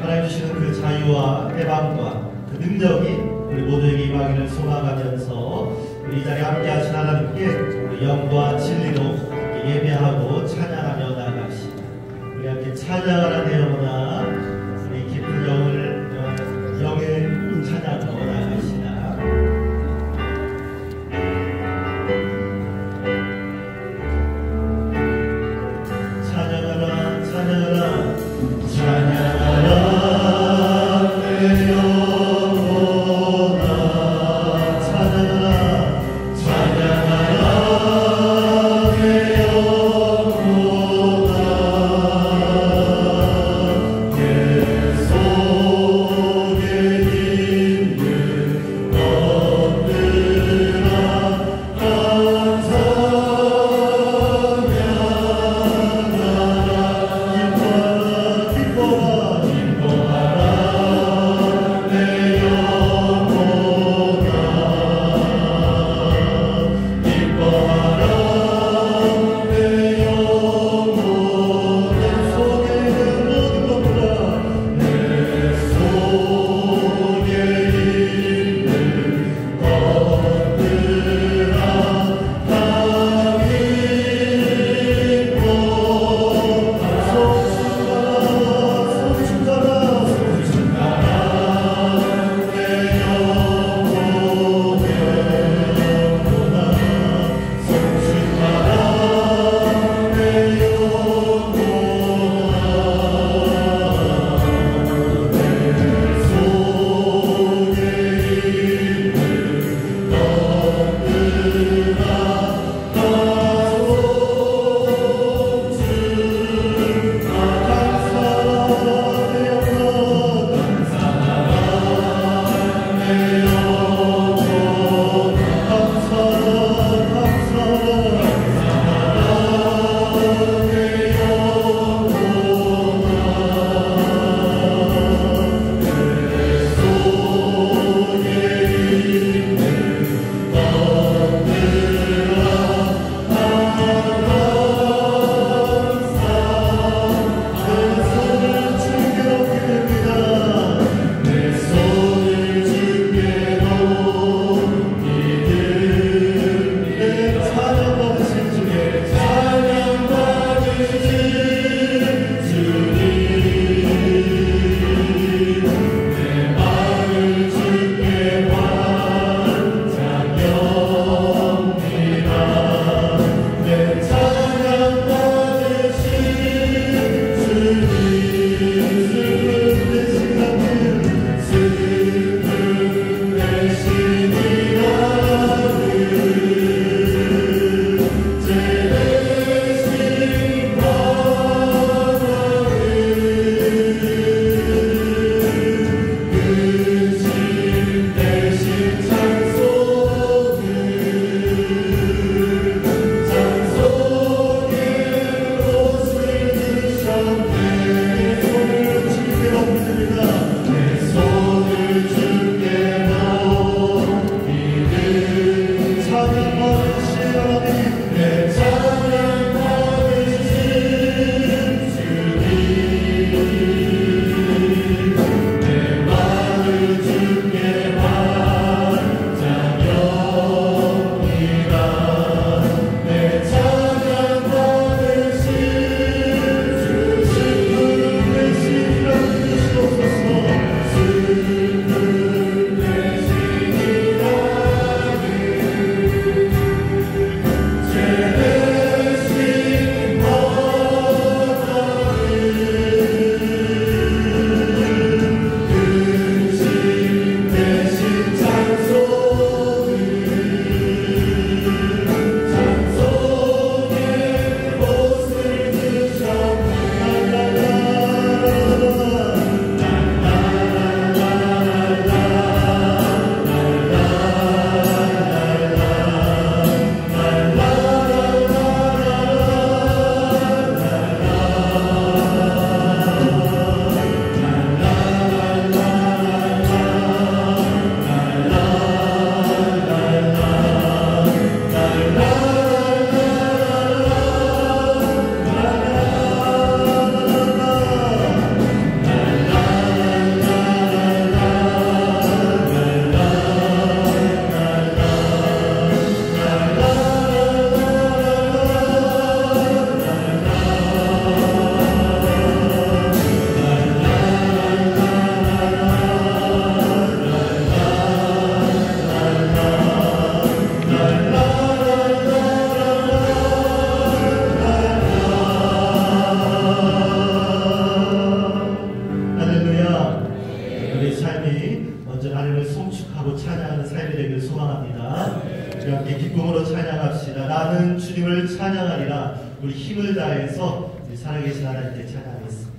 하나님 주시는 그 자유와 해방과 그 능력이 우리 모두에게 임하기를 소망하면서 우리 이 자리에 함께 하신 하나님께 우리 영과 진리로 예배하고 찬양하며 나아갑시다. 우리 함께 찬양하라 영혼아, 우리 깊은 영의 찬양으로 나아갑시다. 찬양하라 찬양하라 찬양하라 내 영혼아, 찬양하라 찬양하라 내 영혼아, 내 삶이 먼저 하나님을 송축하고 찬양하는 삶이 되길 소망합니다. 우리 함께 기쁨으로 찬양합시다. 나는 주님을 찬양하리라. 우리 힘을 다해서 우리 살아계신 하나님께 찬양하겠습니다.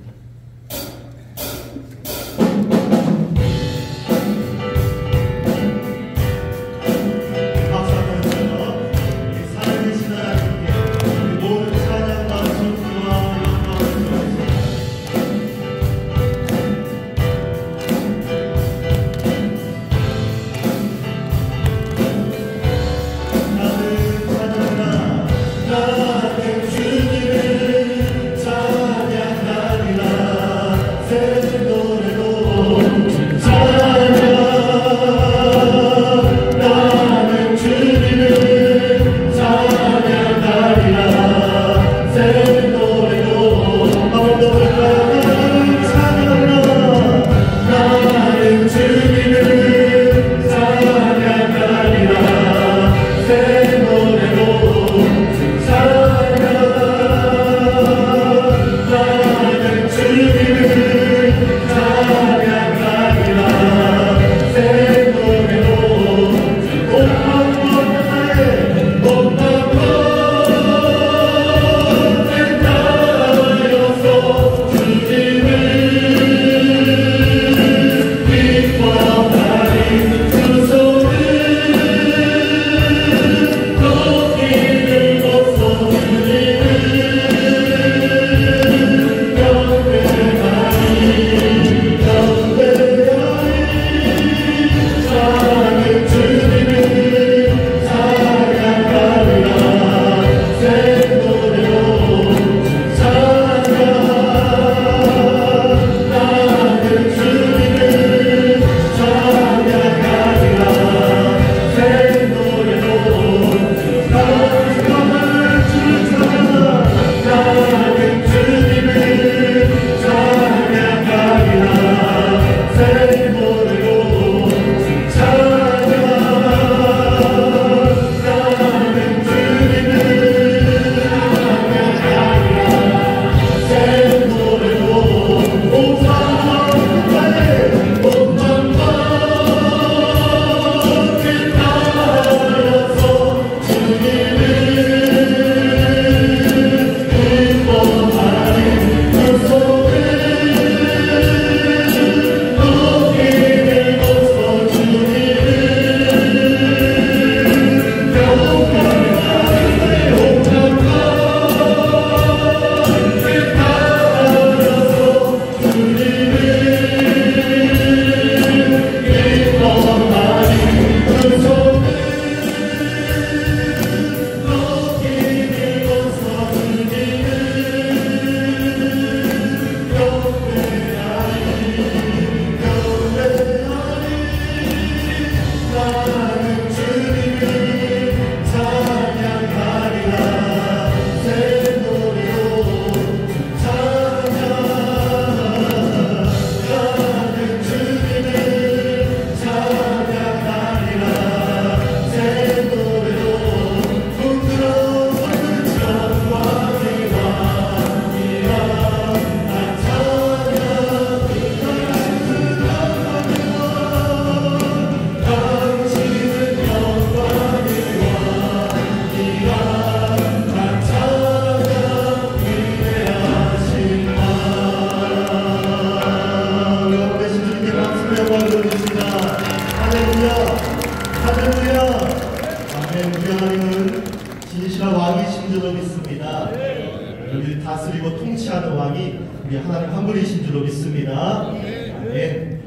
다스리고 통치하는 왕이 우리 하나님 한 분이신 줄로 믿습니다. 아멘.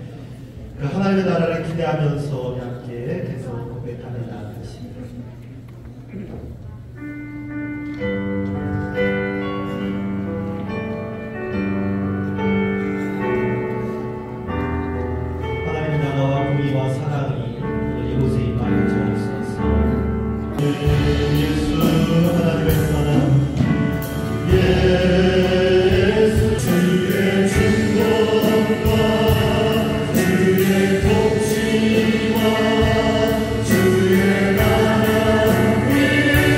그 하나님의 나라를 기대하면서 함께 계속 고백하는 나아가십니다. 하나님의 나라와 공의와 사랑이 이곳에 임하여 주옵소서. 예수 하나님의 사랑 예수 주의 충동과 주의 통치와 주의 나라 위에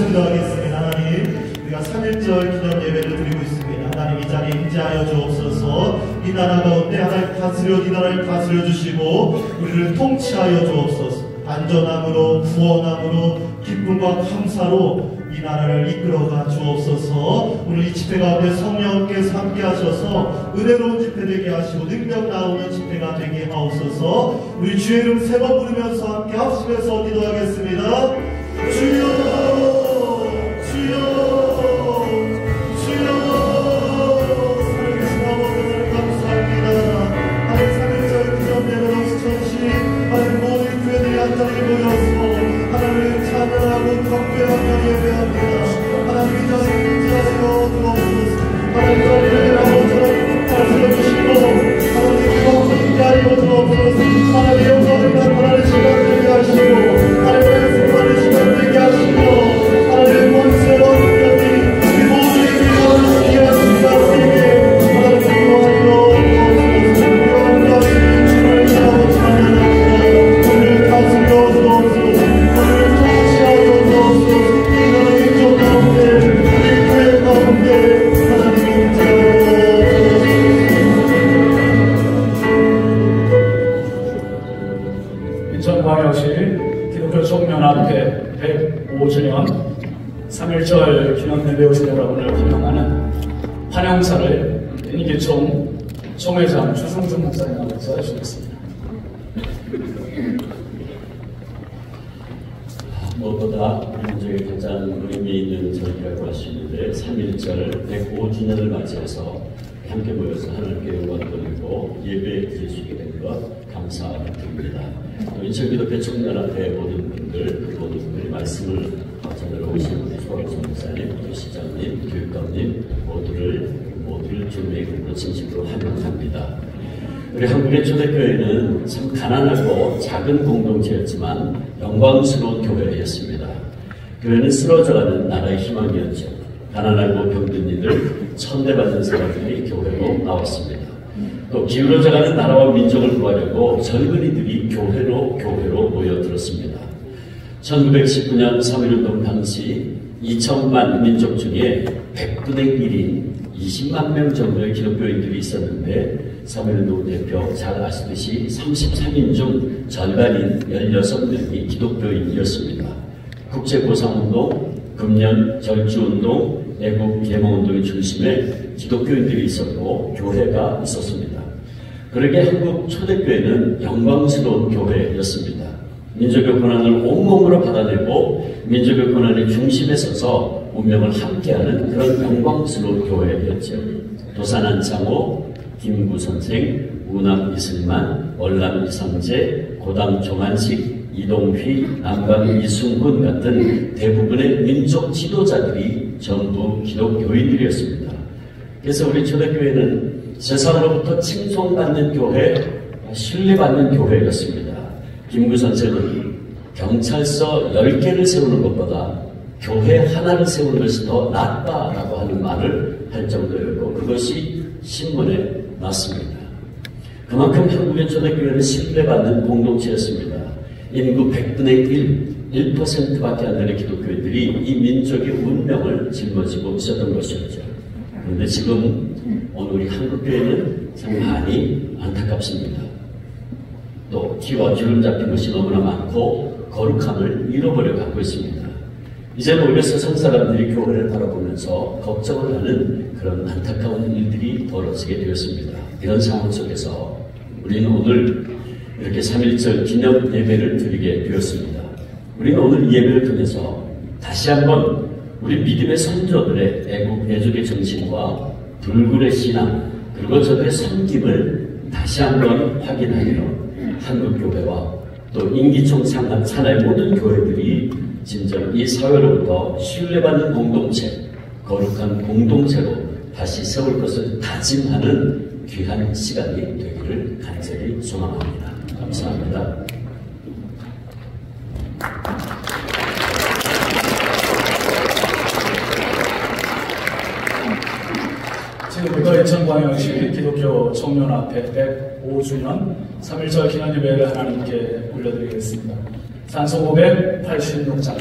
기도해서 기도하겠습니다. 하나님, 우리가 3.1절 기념 예배를 드리고 있습니다. 하나님, 이 자리에 임재하여 주옵소서. 이 나라 가운데 하나님 이 나라를 다스려 주시고 우리를 통치하여 주옵소서. 안전함으로 구원함으로 기쁨과 감사로 이 나라를 이끌어가 주옵소서. 오늘 이 집회 가운데 성령께서 함께 하셔서 은혜로운 집회 되게 하시고 능력 나오는 집회가 되게 하옵소서. 우리 주의 이름 세 번 부르면서 함께 합심해서 기도하겠습니다. 주여, 주여, 주여. 살아계신 아버지 감사합니다. 하나님 3.1절 기념 예배로 수천시 하나님 모든 교회들이 한 자리에 모여서 하나님을 찬양하고 경배하며 예배합니다. 하나님 이 자리에 임재하여 주옵소서. 하나님 자리를 아버지를 다스려주시고 하나님 영광 임재하여 주옵소서. 하나님 영광을 나타나는 시간 되게 하시고 하나님의 승만의 시간 되게 하시고 하나님의 권세와 능력이 이 모든 일을 지키게 하신다. 하나님 기도하여 주옵소서. 귀한 자리를 주를 위하여 찬양합니다. 우리를 다스려 주옵소서. 우리를 통치하여 주옵소서. 이 나라의 조 가운데 우리 교회 가운데 하나님 임재하여 인천광역시 기독교 총연합회 105주년 3.1절 기념예배 오신 여러분을 환영하는 환영사를 인기총 총회장 주승준 목사님께서 해주시겠습니다. 무엇보다 민족의 가장 의미 있는 절기라고 할 수 있는데 3.1절 105주년을 맞이해서 함께 모여서 하나님께 영광 돌리고 예배 드릴 수 있게 된 것 감사드립니다. 또 인천기독교 총연합회 모든 분들, 그 모든 분들이 말씀을 전하러 오신 우리 소학성 목사님, 또 시장님, 교육감님 모두를 주님의 이름으로 진심으로 환영합니다. 우리 한국의 초대교회는 참 가난하고 작은 공동체였지만 영광스러운 교회였습니다. 교회는 쓰러져가는 나라의 희망이었죠. 가난하고 병든 이들, 천대받는 사람들이 교회로 나왔습니다. 또 기울어져가는 나라와 민족을 구하려고 젊은이들이 교회로 모여들었습니다. 1919년 3.1운동 당시 2천만 민족 중에 100분의 1인 20만 명 정도의 기독교인들이 있었는데 3.1운동 대표 잘 아시듯이 33인 중 절반인 16명이 기독교인이었습니다. 국제보상운동, 금년 절주운동, 애국 개몽운동의 중심에 기독교인들이 있었고 교회가 있었습니다. 그러게 한국 초대교회는 영광스러운 교회였습니다. 민족의 고난을 온몸으로 받아내고 민족의 고난의 중심에 서서 운명을 함께하는 그런 영광스러운 교회였죠. 도산 안창호, 김구 선생, 우남 이슬만, 월남 이상재, 고당 조만식, 이동휘, 남강 이승훈 같은 대부분의 민족 지도자들이 전부 기독교인들이었습니다. 그래서 우리 초대교회는 세상으로부터 칭송받는 교회, 신뢰받는 교회였습니다. 김구 선생은 경찰서 10개를 세우는 것보다 교회 하나를 세우는 것이 더 낫다라고 하는 말을 할 정도였고 그것이 신문에 났습니다. 그만큼 한국의 초대교회는 신뢰받는 공동체였습니다. 인구 100분의 1%밖에 안 되는 기독교인들이 이 민족의 운명을 짊어지고 있었던 것이었죠. 그런데 지금 오늘 우리 한국교회는 참 많이 안타깝습니다. 또 티와 주름 잡힌 것이 너무나 많고 거룩함을 잃어버려 가고 있습니다. 이제는 오히려 세상 사람들이 교회를 바라보면서 걱정을 하는 그런 안타까운 일들이 벌어지게 되었습니다. 이런 상황 속에서 우리는 오늘 이렇게 3.1절 기념 예배를 드리게 되었습니다. 우리는 오늘 이 예배를 통해서 다시 한번 우리 믿음의 선조들의 애국, 애족의 정신과 불굴의 신앙, 그리고 저들의 섬김을 다시 한번 확인하여 한국교회와 또 인기총 산하의 모든 교회들이 진정 이 사회로부터 신뢰받는 공동체, 거룩한 공동체로 다시 세울 것을 다짐하는 귀한 시간이 되기를 간절히 소망합니다. 감사합니다. 지금부터 인천광역시 기독교 청년합회 105주년 3.1절 기념예배를 하나님께 올려드리겠습니다. 산소 586장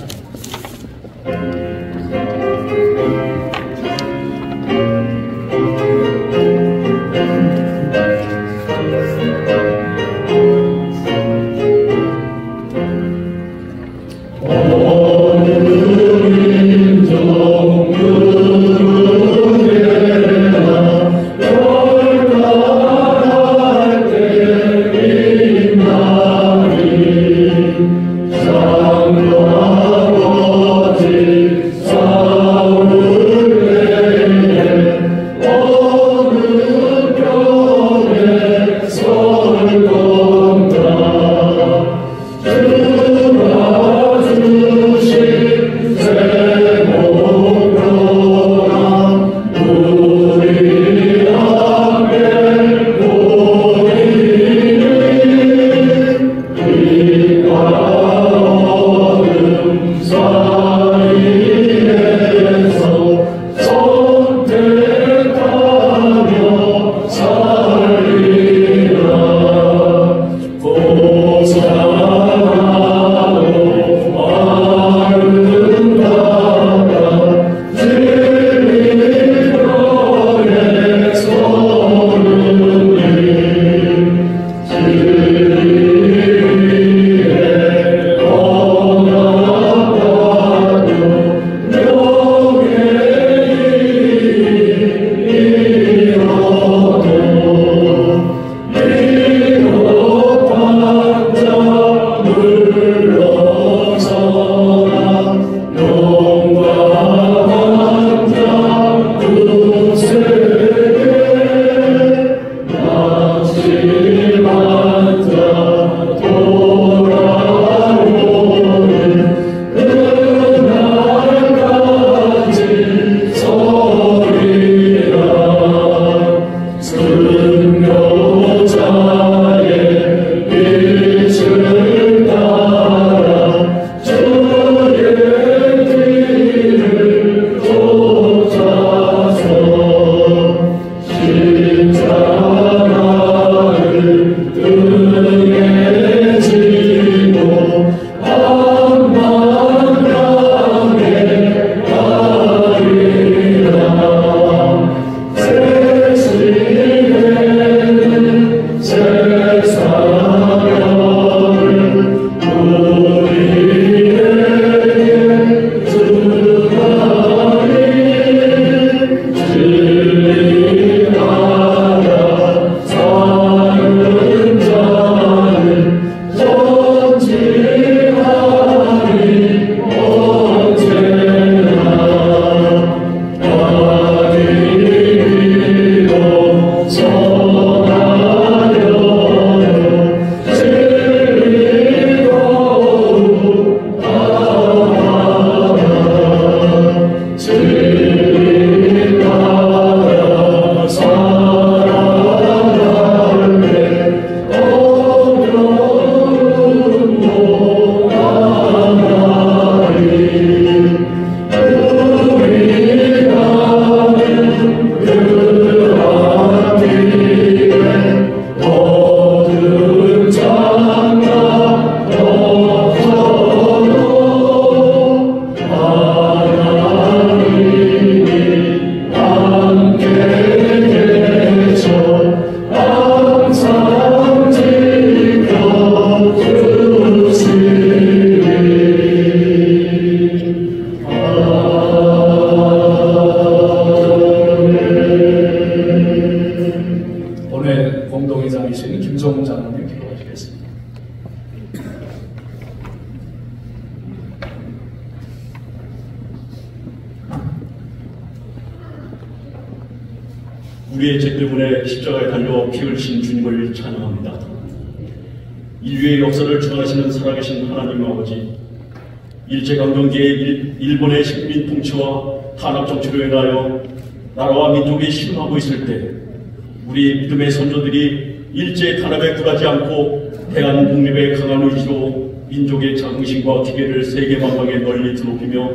우리의 죄 때문에 십자가에 달려 피 흘리신 주님을 찬양합니다. 인류의 역사를 주관하시는 살아계신 하나님 아버지, 일제강점기에 일본의 식민 통치와 탄압 정치로 인하여 나라와 민족이 실망하고 있을 때 우리 믿음의 선조들이 일제 탄압에 굴하지 않고 대한 독립의 강한 의지로 민족의 자긍심과 기계를 세계 만방에 널리 드높이며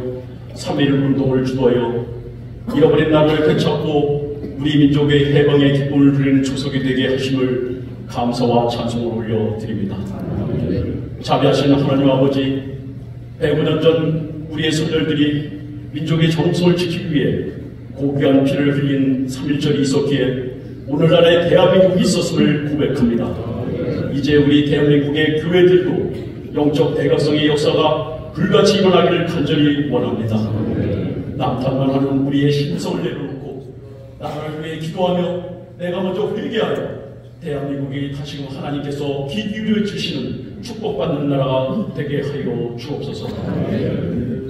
3.1 운동을 주도하여 잃어버린 나라를 되찾고 우리 민족의 해방의 기쁨을 누리는 초석이 되게 하심을 감사와 찬송을 올려드립니다. 자비하신 하나님 아버지, 105년 전 우리의 선열들이 민족의 정성을 지키기 위해 고귀한 피를 흘린 3.1절이 있었기에 오늘날의 대한민국이 있었음을 고백합니다. 이제 우리 대한민국의 교회들도 영적 대각성의 역사가 불같이 일어나기를 간절히 원합니다. 남탓만 하는 우리의 심성을 내려놓고 나라를 위해 기도하며 내가 먼저 회개하여 대한민국이 다시금 하나님께서 귀 기울여 주시는 축복받는 나라가 되게 하여 주옵소서.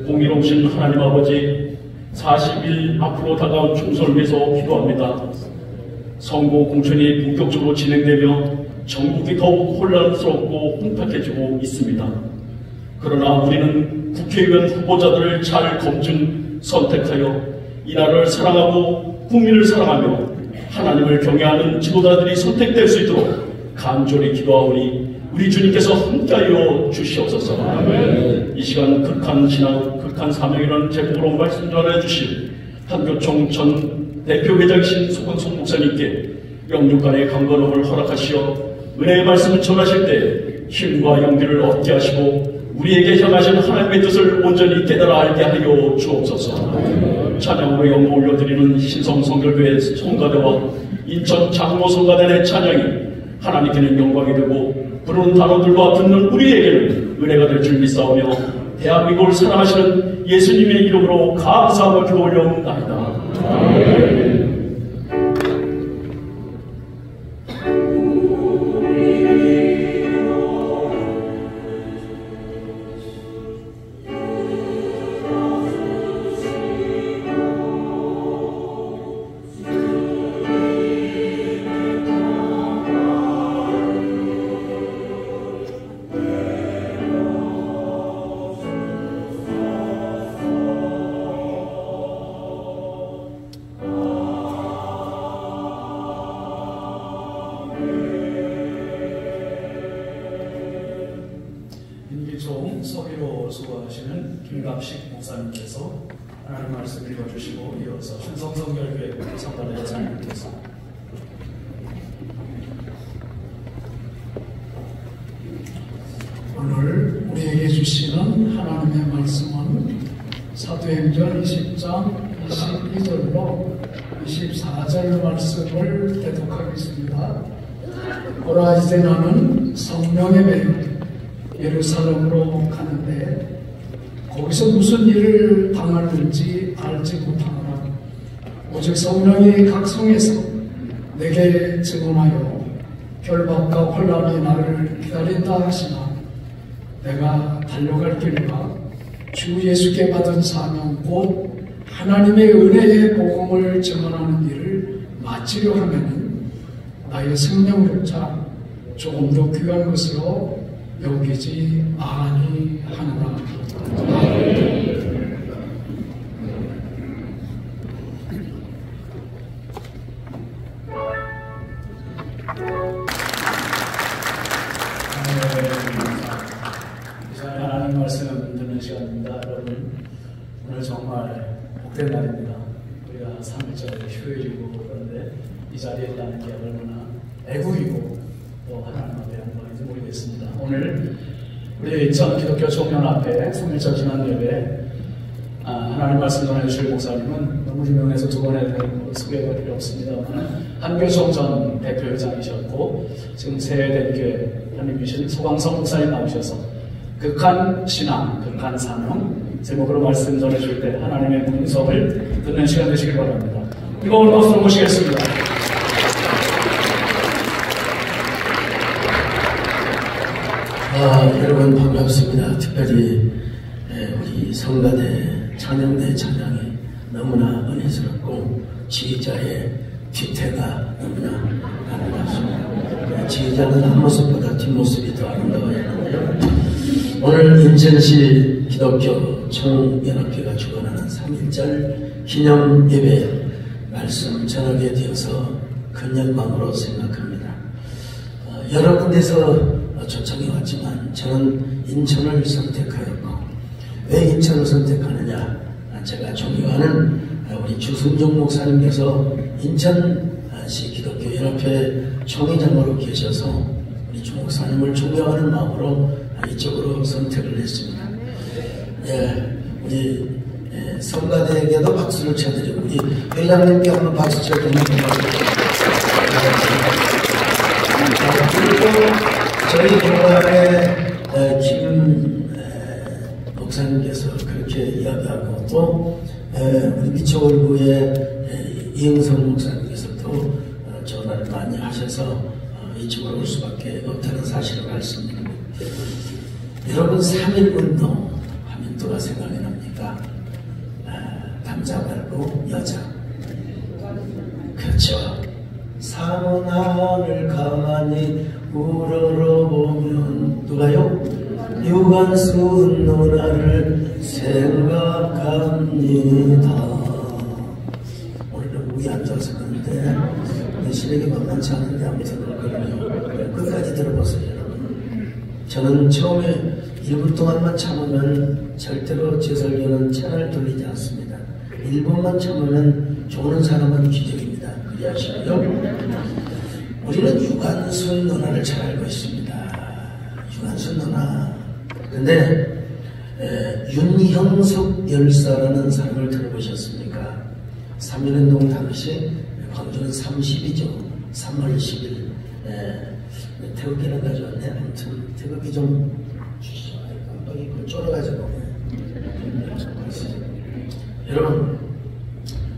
공의로우신 하나님 아버지, 40일 앞으로 다가온 총선을 위해서 기도합니다. 선거 공천이 본격적으로 진행되며 전국이 더욱 혼란스럽고 혼탁해지고 있습니다. 그러나 우리는 국회의원 후보자들을 잘 검증, 선택하여 이 나라를 사랑하고 국민을 사랑하며 하나님을 경외하는 지도자들이 선택될 수 있도록 간절히 기도하오니 우리 주님께서 함께하여 주시옵소서. 이 시간 극한 신앙, 극한 사명이라는 제목으로 말씀 전해주실 한교총 전 대표회장이신 소강성 목사님께 영육간의 강건함을 허락하시어 은혜의 말씀을 전하실 때 힘과 용기를 얻게 하시고 우리에게 향하신 하나님의 뜻을 온전히 깨달아 알게 하여 주옵소서. 찬양으로 영광 올려드리는 신성성결교회 성가대와 인천 장로성가대의 찬양이 하나님께는 영광이 되고 부르는 단어들과 듣는 우리에게는 은혜가 될 줄 믿사오며 대한민국을 사랑하시는 예수님의 이름으로 감사하며 기도 올려옵나이다. 서기로 수고하시는 김갑식 목사님께서 하나님 말씀 읽어주시고 이어서 신성성결교회 성가대 회장님께서 오늘 우리에게 주시는 하나님의 말씀은 사도행전 20장 22절로 24절 말씀을 대독하겠습니다. 보라, 이제 나는 성령의 배로 예루살렘으로 가는데 거기서 무슨 일을 당할는지 알지 못하노라. 오직 성령이 각성해서 내게 증언하여 결박과 혼란이 나를 기다린다 하시나 내가 달려갈 길과 주 예수께 받은 사명 곧 하나님의 은혜의 복음을 증언하는 일을 마치려 하면은 나의 생명조차 조금 더 귀한 것으로 여기지 아니하노라. 하나님 말씀 듣는 시간입니다. 여러분, 오늘 정말 복된 날입니다. 우리가 3일절 휴일이고 그런데 이 자리에 있다는 게 얼마나 애국이고 또 하나님 앞에 영광인지 모르겠습니다. 오늘 우리 인천 기독교 총연 앞에 3일절 지난 예배 하나님 말씀 전해주실 목사님은 너무 유명해서 두 번에 소개가 필요 없습니다만 한교총 전 대표회장이셨고 지금 세대교회 담임이신 소강성 목사님 나오셔서 극한 신앙, 극한 사명 제목으로 말씀 전해줄 때 하나님의 문서를 듣는 시간 되시길 바랍니다. 이거 박수로 모시겠습니다. 여러분 반갑습니다. 특별히 우리 성가대 찬양대 찬양이 너무나 은혜스럽고 지휘자의 뒤태가 너무나 아름답습니다. 지휘자는 앞모습보다 뒷모습이 더 아름다워요. 오늘 인천시 기독교 총연합회가 주관하는 3.1절 기념 예배 말씀 전하게 되어서 큰 영광으로 생각합니다. 여러 군데서 초청이 왔지만 저는 인천을 선택하였고 왜 인천을 선택하느냐, 제가 존경하는 우리 주승종 목사님께서 인천시 기독교 연합회 총회장으로 계셔서 우리 주 목사님을 존경하는 마음으로 이쪽으로 선택을 했습니다. 우리 성가대에게도 박수를 쳐드리고 우리 회장님께 한번 박수 쳐드립니다. 그리고 저희 교회의 김 목사님께서 그렇게 이야기하고 또 우리 미추홀구의 이영선 목사님께서도 전화를 많이 하셔서 이쪽으로 올 수밖에 없다는 사실을 말씀드립니다. 여러분 3.1운동 하면 누가 생각이 납니까? 남자 말고 여자. 그렇죠. 사문화를 가만히 우러러보면 누가요? 유관순 누나를 생각합니다. 오늘은 우리 앉아서 그런데 실력이 만만치 않은데 아무튼 그러네요. 끝까지 들어보세요 여러분. 저는 처음에 1분 동안만 참으면 절대로 제 설교는 채널을 돌리지 않습니다. 1분만 참으면 좋은 사람은 기적입니다. 그리 하시고요. 우리는 유관순 누나를 잘 알고 있습니다. 유관순 누나. 근데 윤형숙 열사라는 사람을 들어보셨습니까? 3.1운동 당시 광주는 30이죠. 3월 10일 태극기는 가져왔네. 아무튼 태극기 좀 주시죠. 깜빡이 쫄아가지고. 여러분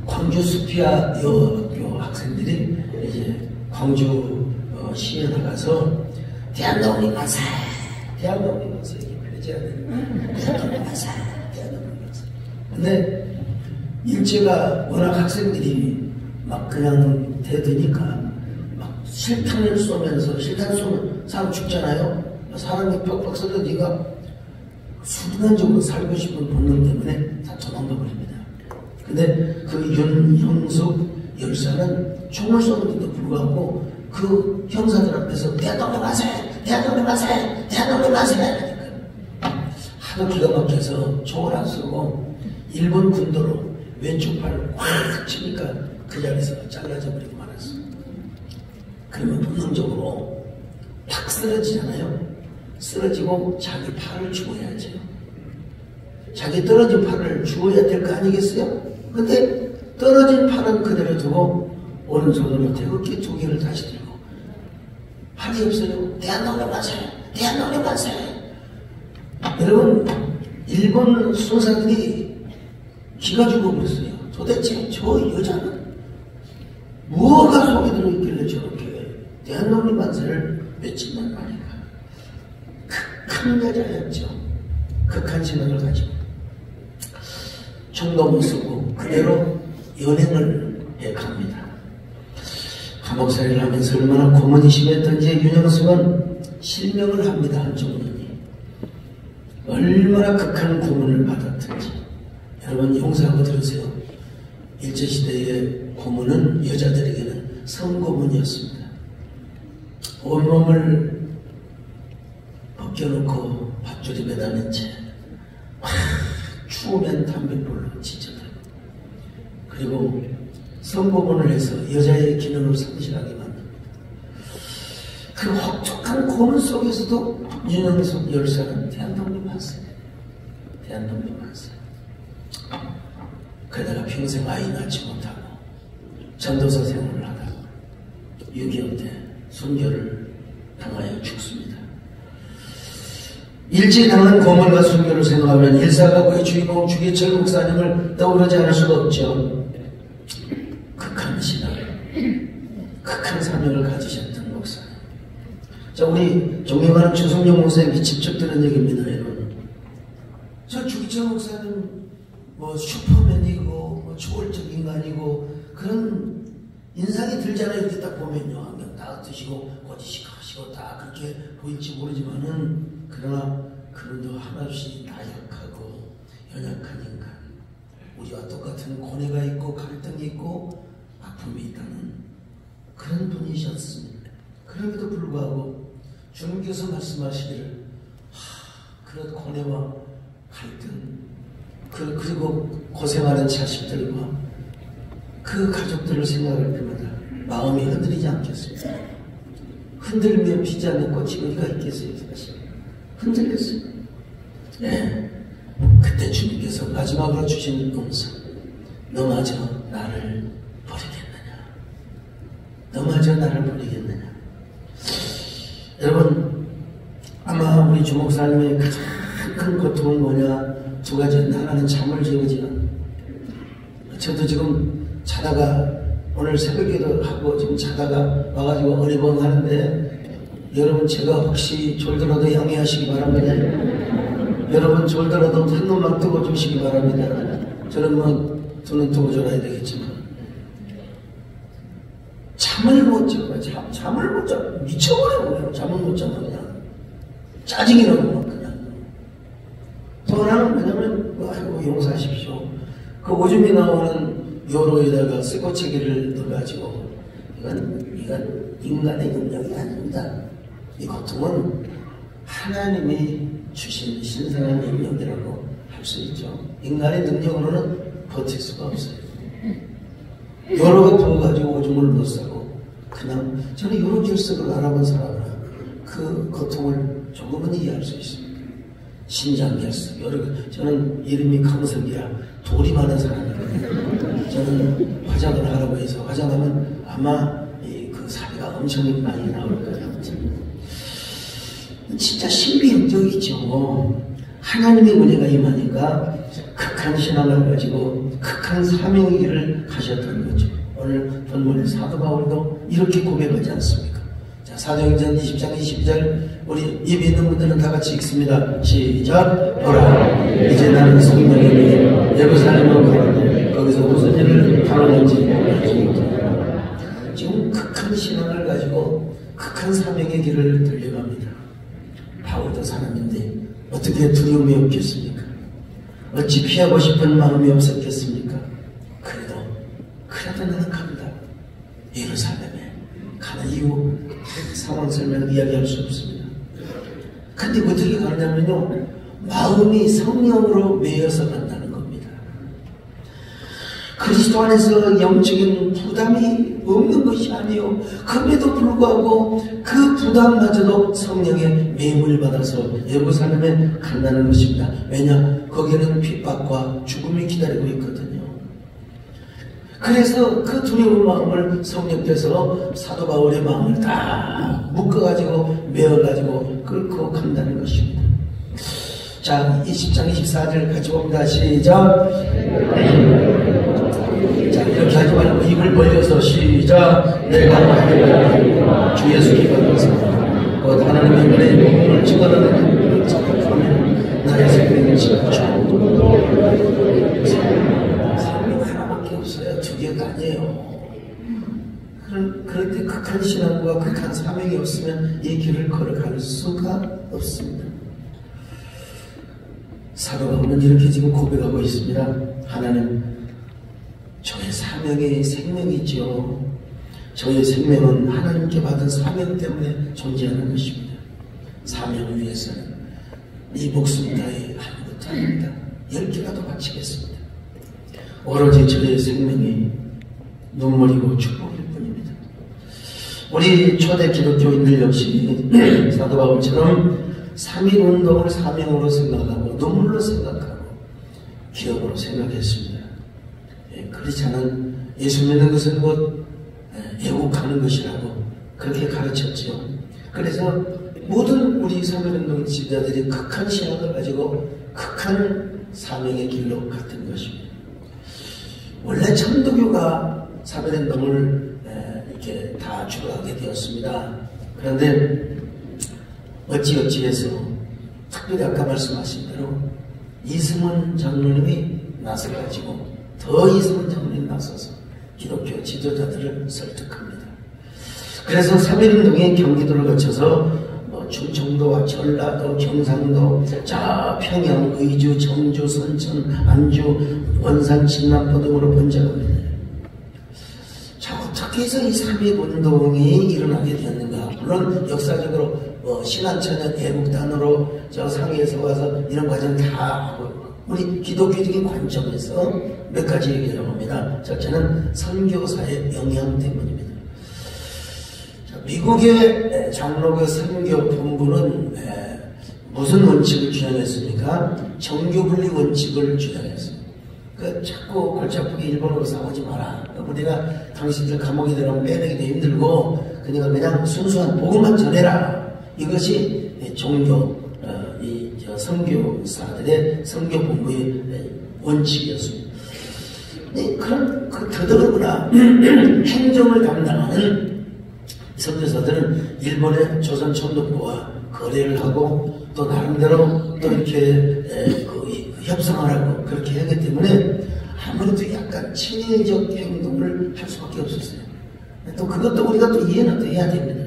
광주 수피아 여학교 학생들이 이제 광주 시에 나가서 대한독립 만세, 대한독립 만세 이렇게 표지해야 되는 대한독립 만세, 대한독립 만세. 근데 일제가 워낙 학생들이 막 그냥 대드니까 막 실탄을 쏘면서 실탄 쏘면 사람 죽잖아요. 사람이 벽박 쓰러지가 순간적으로 살고 싶은 본능 때문에 다 도망가 버립니다. 근데 그 윤형숙 열사는 총을 쏘는데도 불구하고 그 형사들 앞에서 대한독립 만세! 대한독립 만세! 대한독립 만세! 하도 기가 막혀서 총을 안 쏘고 일본 군도로 왼쪽 팔을 확 치니까 그 자리에서 잘라져 버리고 말았어. 그러면 본능적으로 탁 쓰러지잖아요. 쓰러지고 자기 팔을 죽어야죠. 자기 떨어진 팔을 죽어야 될 거 아니겠어요? 근데 떨어진 팔은 그대로 두고 오른손으로 태극기 2개를 다시 들고 팔이 없어요. 대한독립 만세! 대한독립 만세! 여러분 일본 수사들이 기가 죽어버렸어요. 도대체 저 여자는 무엇가 속에 들어있길래 저렇게 대한독립 만세를 외친단 말인가. 극한 여자였죠. 극한 생각을 가지고 총도 못 쏘고 그대로 연행을 해갑니다. 감옥살이를 하면서 얼마나 고문이 심했던지 윤형숙은 실명을 합니다. 한쪽눈이 얼마나 극한 고문을 받았던지. 여러분 용서하고 들으세요. 일제시대의 고문은 여자들에게는 성고문이었습니다. 온몸을 벗겨놓고 밧줄이 매달린 채 추우면 담뱃불로 지쳐들고 그리고 성고문을 해서 여자의 기능을 성실하게 만듭니다. 그 혹독한 고문 속에서도 윤형숙 열사는 대한독립 만세, 대한독립 만세. 그러다가 평생 아이 낳지 못하고 전도사 생활을 하다가 6.25 때 순교를 당하여 죽습니다. 일제당한 고문과 순교를 생각하면 일사가구의 주인공 주기철 목사님을 떠오르지 않을 수가 없죠. 극한 신앙, 극한 사명을 가지셨던 목사님. 자, 우리 존경하는 주성용 목사님이 직접 들은 얘기입니다. 여러분. 저 주기철 목사님 뭐 슈퍼맨이고 뭐 초월적 인간이고 그런 인상이 들잖아요. 이렇게 딱 보면요. 안경 딱 드시고 고지식하시고 다 그렇게 보일지 모르지만은 그러나 그분도 한없이 나약하고 연약한 인간, 우리와 똑같은 고뇌가 있고 갈등이 있고 아픔이 있다는 그런 분이셨습니다. 그럼에도 불구하고 주님께서 말씀하시기를 그런 고뇌와 갈등 그리고 고생하는 자식들과 그 가족들을 생각할 때마다 마음이 흔들리지 않겠습니까? 흔들며 피지 않는 꽃이 어디가 있겠어요? 사실 흔들렸어요. 네. 그때 주님께서 마지막으로 주신 음성, 너마저 나를 버리겠느냐? 너마저 나를 버리겠느냐? 여러분, 아마 우리 주목사님의 가장 큰 고통은 뭐냐? 두 가지인데, 하나는 잠을 재우지는. 저도 지금 자다가 오늘 새벽에도 하고 지금 자다가 와가지고 어리벙 하는데, 여러분 제가 혹시 졸더라도 양해하시기 바랍니다. 여러분 졸더라도 한 눈만 뜨고 주시기 바랍니다. 저는 뭐 두 눈 뜨고 졸아야 되겠지만 잠을 못 자고 잠을 못 자고 미쳐버려요. 잠을 못 자고 그냥 짜증이 나고 그냥. 또 하나는 뭐냐면 아이고 용서하십시오. 그 오줌이 나오는 요로에다가 쓰고체기를 넣어가지고 이건 인간의 능력이 아닙니다. 이 고통은 하나님이 주신 신성한 능력이라고 할 수 있죠. 인간의 능력으로는 버틸 수가 없어요. 요로가 부어가지고 오줌을 못 싸고 그냥 저는 요로 결석을 알아본 사람이라 그 고통을 조금은 이해할 수 있습니다. 신장 결석, 저는 이름이 강석이라 돌이 많은 사람이거든요. 저는 화장을 하라고 해서 화장하면 아마 그 사비가 엄청 많이 나올 거예요. 진짜 신비적이죠. 하나님의 은혜가 임하니까 극한 신앙을 가지고 극한 사명의 길을 가셨던 거죠. 오늘 본문 사도 바울도 이렇게 고백하지 않습니까? 자, 사도행전 20장 22절 우리 예배 있는 분들은 다 같이 읽습니다. 시작. 보라, 이제 나는 성령에 의해 예루살렘으로 가는데 거기서 무슨 일을 당하는지 지금 극한 신앙을 가지고 극한 사명의 길을 달려갑니다. 바울도 사람인데 어떻게 두려움이 없겠습니까? 어찌 피하고 싶은 마음이 없었겠습니까? 그래도 나는 갑니다. 예루살렘에 가는 이유 상황 설명을 이야기할 수 없습니다. 근데 어떻게 가느냐면요, 마음이 성령으로 매여서 간다는 겁니다. 그리스도 안에서 영적인 부담이 없는 것이 아니요, 그럼에도 불구하고 그 부담마저도 성령의 매임을 받아서 예루살렘에 간다는 것입니다. 왜냐? 거기에는 핍박과 죽음이 기다리고 있거든요. 그래서 그 두려운 마음을 성령께서 사도 바울의 마음을 다 묶어가지고 메어가지고 끌고 간다는 것입니다. 자, 20장 24절 같이 봅니다. 시작. 자, 이렇게 하지 말고 입을 벌려서 시작. 내가 하나님의 주 예수 기뻐하면서 곧 하나님의 은혜의 복음을 증언하는 자는 나의 생명을 지켜줘. 생명 하나밖에 없어요. 두 개가 아니에요. 그런데 극한 신앙과 극한 사명이 없으면 이 길을 걸어갈 수가 없습니다. 사도 바울은 이렇게 지금 고백하고 있습니다. 하나님, 저의 사명이 생명이죠. 저의 생명은 하나님께 받은 사명 때문에 존재하는 것입니다. 사명을 위해서는 이 목숨 따위 아무것도 아닙니다. 10개라도 바치겠습니다. 오로지 저의 생명이 눈물이고 축복일 뿐입니다. 우리 초대 기독교인들 역시 사도 바울처럼 3.1운동을 사명으로 생각하고 눈물로 생각하고 기업으로 생각했습니다. 크리스찬은 예수 믿는 것은 곧 애국하는 것이라고 그렇게 가르쳤죠. 그래서 모든 우리 3.1운동 지도자들이 극한 신앙을 가지고 극한 사명의 길로 갔던 것입니다. 원래 천도교가 3.1운동을 이렇게 다 주도하게 되었습니다. 그런데 어찌어찌해서 특별히 아까 말씀하신 대로 이승원 장로님이 나서가지고 더 이승원 장로님이 나서서 기독교 지도자들을 설득합니다. 그래서 3.1운동이 경기도를 거쳐서 충청도와 전라도, 경상도, 자 평양, 의주, 청주, 선천, 안주, 원산, 진남포 등으로 번져갑니다. 자, 어떻게 해서 이 3.1운동이 일어나게 되었는가? 물론 역사적으로 신한천연 애국단으로 저 상해에서 와서 이런 과정 다 하고 우리 기독교적인 관점에서 몇 가지 얘기를 합니다. 첫째는 선교사의 영향 때문입니다. 자, 미국의 장로교 선교 본부는 무슨 원칙을 주장했습니까? 정교분리 원칙을 주장했어요. 그 자꾸 골치 아프게 일본어로 싸우지 마라. 우리가 당신들 감옥에 들어가면 빼내기도 힘들고 그냥 순수한 복음만 전해라. 이것이 종교, 선교사들의 선교본부의 원칙이었습니다. 그런 더더구나 행정을 담당하는 선교사들은 일본의 조선 총독부와 거래를 하고 또 나름대로 또 이렇게 협상을 하고 그렇게 하기 때문에 아무래도 약간 친일적 행동을 할 수밖에 없었어요. 또 그것도 우리가 또 이해는 또 해야 됩니다.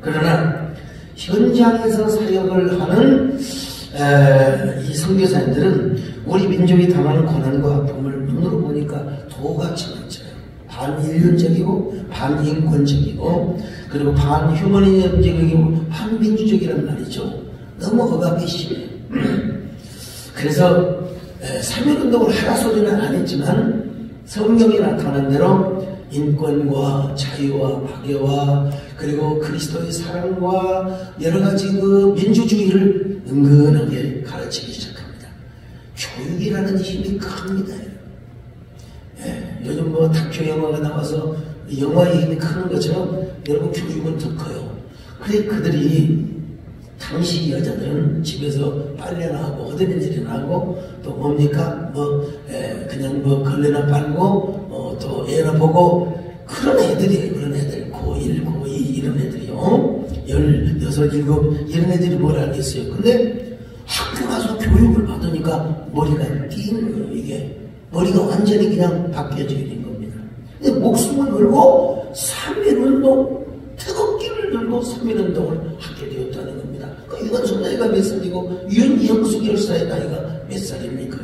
그러나 현장에서 사역을 하는 이 선교사님들은 우리 민족이 당하는 고난과 아픔을 눈으로 보니까 도같이 많잖아요. 반인륜적이고 반인권적이고 그리고 반휴머니즘적이고 반민주적이란 말이죠. 너무 억압이 심해요. 그래서 사명운동을 하라 소리는 안 했지만 성경에 나타난 대로 인권과 자유와 박애와 그리고 그리스도의 사랑과 여러가지 그 민주주의를 은근하게 가르치기 시작합니다. 교육이라는 힘이 큽니다. 요즘 뭐 다큐 영화가 나와서 영화의 힘이 크는 것처럼 여러분 교육은 더 커요. 그래 그들이 당시 여자들은 집에서 빨래나 하고 허드렛일이나 하고 또 뭡니까 그냥 걸레나 빨고 또 애나 보고 그런 애들 고1 고2 이런 애들이요 16, 17 이런 애들이 뭘 알겠어요. 근데 학교 가서 교육을 받으니까 머리가 띵 거예요. 이게 머리가 완전히 그냥 바뀌어지게 된 겁니다. 근데 목숨을 걸고 3.1운동 태극기를 들고 3.1운동을 하게 되었다는 겁니다. 그 유관순 나이가 몇 살이고 윤영숙 열사의 나이가 몇 살입니까?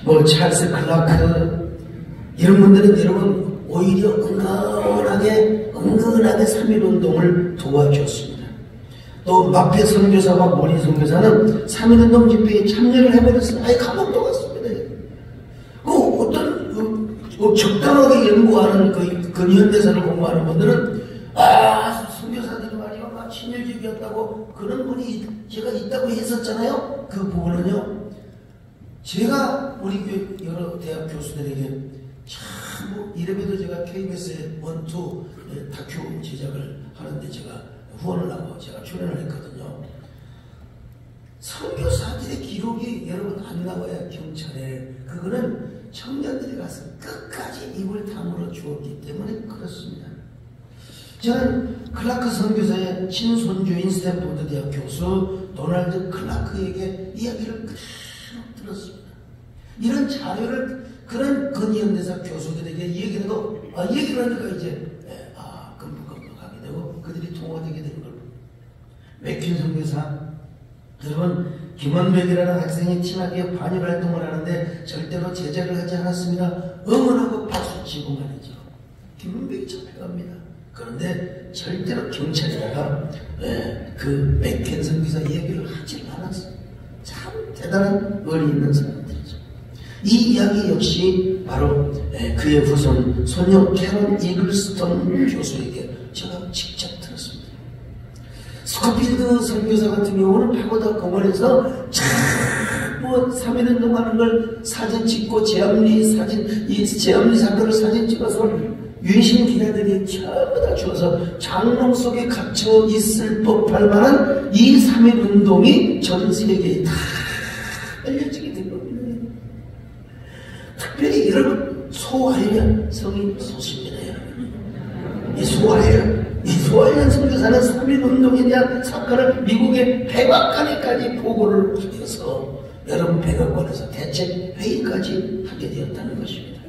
뭐 찰스 클라크 이런 분들은 여러분 오히려 은근하게 3.1운동을 도와줬습니다. 또 마페 선교사와 모리 선교사는 3.1운동 집회에 참여를 해버렸어요. 아예 감옥도 갔습니다. 어떤 적당하게 연구하는 근현대사를 공부하는 분들은 선교사들이 말이야 막 친일적이었다고 그런 분이 제가 있다고 했었잖아요. 그 부분은요. 제가 우리 여러 대학 교수들에게 참 이래봬도 제가 KBS에 1, 2 다큐 제작을 하는데 제가 후원을 하고 제가 출연을 했거든요. 선교사들의 기록이 여러분 안 나와야 경찰에 그거는 청년들이 가서 끝까지 입을 다물어 주었기 때문에 그렇습니다. 저는 클라크 선교사의 친손주인 스탠포드 대학 교수 도널드 클라크에게 이야기를 그대로 들었습니다. 이런 자료를 그런 근현대사 교수들에게 얘기를 해도 얘기를 하니까 이제 끔찍하게 되고 그들이 통화되게 된 걸로. 맥퀸 선교사 여러분 김원백이라는 학생이 친하게 반일 활동을 하는데 절대로 제재를 하지 않았습니다. 응원하고 박수치고 말이죠. 김원백이 잡혀갑니다. 그런데 절대로 경찰이라가 그 맥퀸 선교사 얘기를 하지 않았어요. 참 대단한 의리 있는 사람들이죠. 이 이야기 역시 바로 그의 후손 소녀 캐런 이글스톤 교수에게 제가 직접 들었습니다. 스코필드 선교사 같은 경우는 파고다 공원에서 뭐 3.1운동 하는 걸 사진 찍고 제암리 사건을 사진 찍어서 유신 기자들이 전부 다 주어서 장롱 속에 갇혀 있을 법할 만한 이 3.1운동이 전 세계에 다 알려지게 된 겁니다. 특별히 여러분 소아일련 성인 소십니다. 이 소아일련 선교사는 3.1운동에 대한 사건을 미국의 백악관에까지 보고를 하면서 여러분 백악관에서 대책 회의까지 하게 되었다는 것입니다.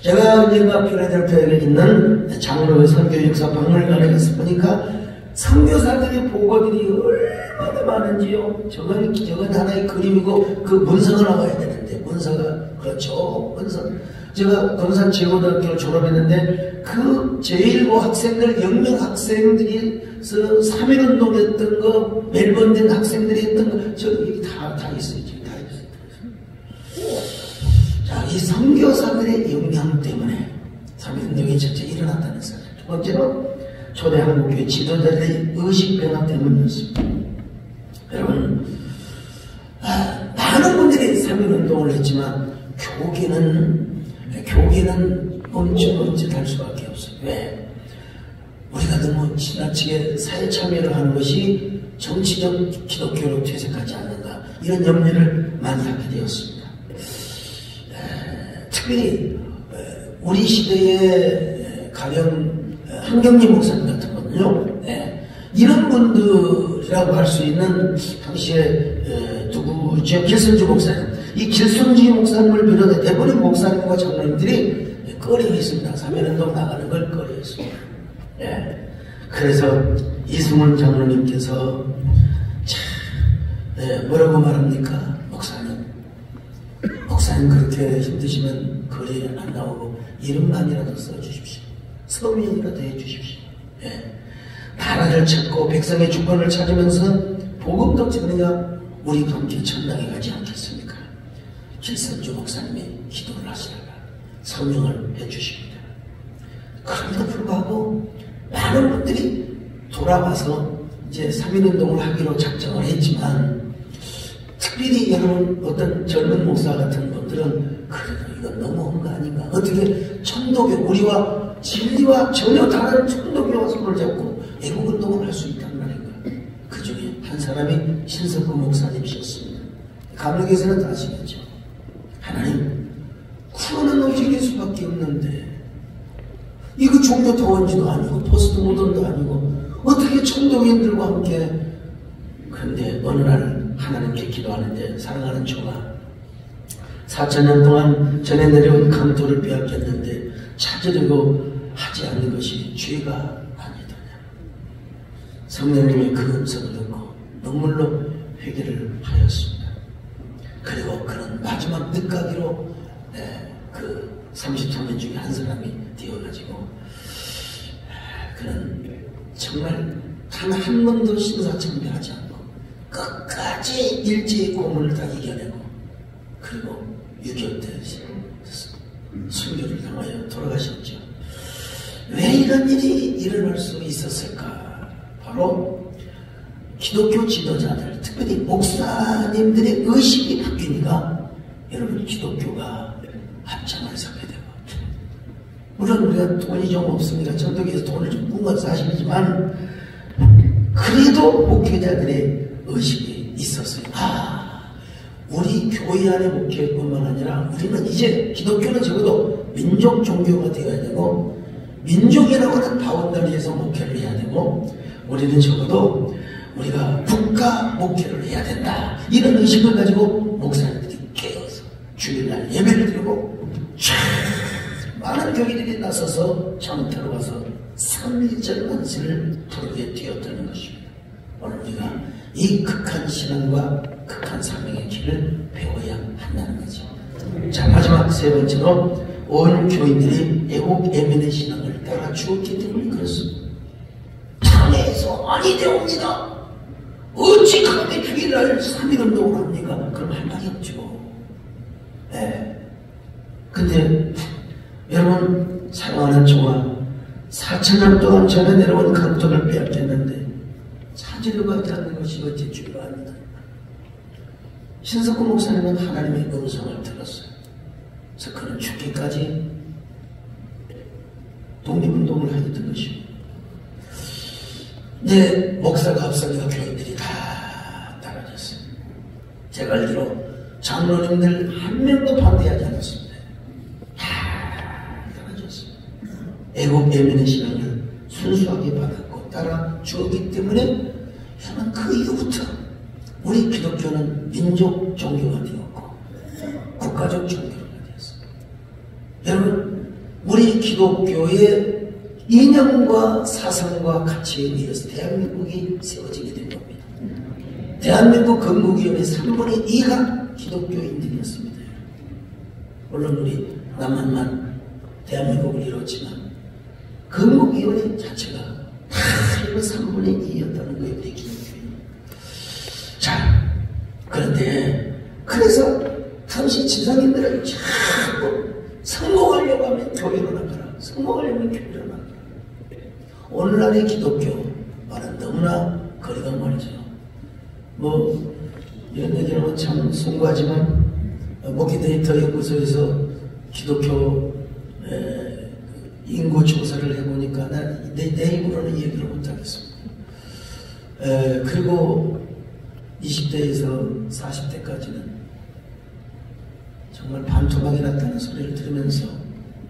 제가 언젠가 필라델피아에 있는 장로의 선교 역사 박물관에 가서 보니까 선교사들의 보고들이 얼마나 많은지요. 저건 하나의 그림이고 그 문서가 나와야 되는데 문서가 그렇죠. 문서. 제가 건산 제고등학교를 졸업했는데 그 제1고 학생들 0명 학생들이 3.1운동 했던 거 멜번된 학생들이 했던 거 저기 다 있어요. 다 있어요. 자, 이 선교사들의 영향 때문에 3.1운동이 전체 일어났다는 사실. 두 번째로 초대 한국교회 지도자들의 의식 변화 때문이었습니다. 여러분, 많은 분들이 3.1운동을 했지만 교계는 멈칫할 수밖에 없어요. 왜? 우리가 너무 지나치게 사회 참여를 하는 것이 정치적 기독교로 퇴색하지 않는가, 이런 염려를 많이 하게 되었습니다. 특별히 우리 시대의 가령 한경리 목사님 같은 거는요, 이런 분들이라고 할 수 있는 당시에 누구죠? 길선주 목사님. 이 길선주 목사님을 비롯해 대부분 목사님과 장로님들이 꺼려했습니다. 3.1운동 나가는 걸 꺼려했습니다. 그래서 이승훈 장로님께서 뭐라고 말합니까? 목사님 그렇게 힘드시면 거리에 안 나오고 이름만이라도 써주십시오. 서명이라도 해주십시오. 나라를 찾고 백성의 주권을 찾으면서 복음도 전해야 우리가 함께 천당에 가지 않겠습니까? 길선주 목사님이 기도를 하시다가 서명을 해주십니다. 그럼에도 불구하고 많은 분들이 돌아와서 이제 3.1운동을 하기로 작정을 했지만, 특별히 여러분 어떤 젊은 목사 같은 분들은 그래도 이건 너무한 거 아닌가, 어떻게 천도교, 우리와 진리와 전혀 다른 천도교와 손을 잡고 애국운동을 할 수 있단 말인가. 그 중에 한 사람이 신석구 목사님이셨습니다. 감옥에서는 다 아시겠죠. 하나님, 구원은 오직 예수밖에 없는데 이거 종교 토원지도 아니고 포스트 모던도 아니고 어떻게 천도교인들과 함께. 그런데 어느 날 하나님께 기도하는데, 사랑하는 종아, 4,000년 동안 전해 내려온 강도를 빼앗겼는데 찾으려고 하지 않는 것이 죄가 아니더냐. 성령님의 그 음성을 듣고 눈물로 회개를 하였습니다. 그리고 그는 마지막 늦가기로 그 30청년 중에 한 사람이 되어가지고, 그는 정말 단 한 번도 신사참배하지 않고 끝까지 일제의 고문을 다 이겨내고, 그리고 6.25 때 순교를 당하여 돌아가셨죠. 왜 이런 일이 일어날 수 있었을까? 바로 기독교 지도자들, 특별히 목사님들의 의식이 바뀌니까 여러분 기독교가 합장을 서게 되고, 물론 우리가 돈이 좀 없으니까 전도교에서 돈을 좀 꾼 사실이지만 그래도 목회자들의 의식이 있었어요. 우리 교회 안에 목회뿐만 아니라 우리는 이제 기독교는 적어도 민족 종교가 되어야 되고, 민족이라고 하는 바운더리에서 목회를 해야 되고, 우리는 적어도 우리가 국가 목회를 해야 된다, 이런 의식을 가지고 목사님들이 깨어서 주일날 예배를 드리고 많은 교회들이 나서서 장터로 가서 3.1절 만세를 부르게 되었다는 것입니다. 오늘 우리가 이 극한 신앙과 극한 사명의 길을 배워야 한다는 거죠. 자, 마지막 세 번째로 온 교인들이 애국 애민의 신앙을 따라 주었기 때문에 그렇습니다. 장애에서 아니 되옵니다. 어찌 감히 주일날 3.1운동을 합니까? 그럼 할 말이 없죠. 근데 여러분, 사랑하는 종아, 4,000년 동안 전해 내려온 강도를 빼앗겼는데 찾으려고 하지 않는 것이 어찌 중요합니다. 신석구 목사님은 하나님의 음성을 들었어요. 그래서 그는 죽기까지 독립운동을 하였던 것입니다. 이제 목사가 앞서니까 교인들이 다 따라졌어요. 제가 알기로 장로님들 한 명도 반대하지 않았습니다. 다 따라졌어요. 애국 애민의 신앙을 순수하게 받았고 따라 주었기 때문에 저는 그 이후부터 우리 기독교는 민족 종교가 되었고 국가적 종교가 되었습니다. 여러분, 우리 기독교의 이념과 사상과 가치에 의해서 대한민국이 세워지게 된 겁니다. 대한민국 건국위원회 3분의 2가 기독교인들이었습니다. 물론 우리 남한만 대한민국을 이뤘지만 건국위원회 자체가 다 3분의 2였다는 거예요. 우리 기독교인. 자, 그런데 그래서 당시 지상인들은 자꾸 성공하려고 하면 교회로 나가라, 성공하려면 교회로 나가라. 오늘날의 기독교와는 너무나 거리가 멀죠. 뭐 이런 얘기는 참 숭고하지만 모기 데이터 연구소에서 기독교 인구 조사를 해보니까 내 입으로는 얘기를 못하겠습니다. 그리고 20대에서 40대까지는 정말 반토막이 났다는 소리를 들으면서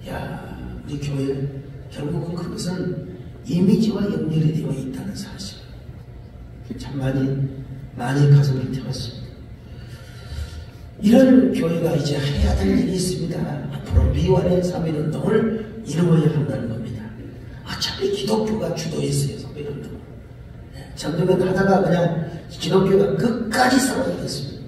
야, 우리 교회 결국은 그것은 이미지와 연결이 되어 있다는 사실 참 많이 가슴을 태웠습니다. 이런 교회가 이제 해야 될 일이 있습니다. 앞으로 미완의 3.1운동을 이루어야 한다는 겁니다. 어차피 기독교가 주도했어요. 3.1운동. 전쟁은 하다가 그냥 기독교가 끝까지 싸워야겠습니다.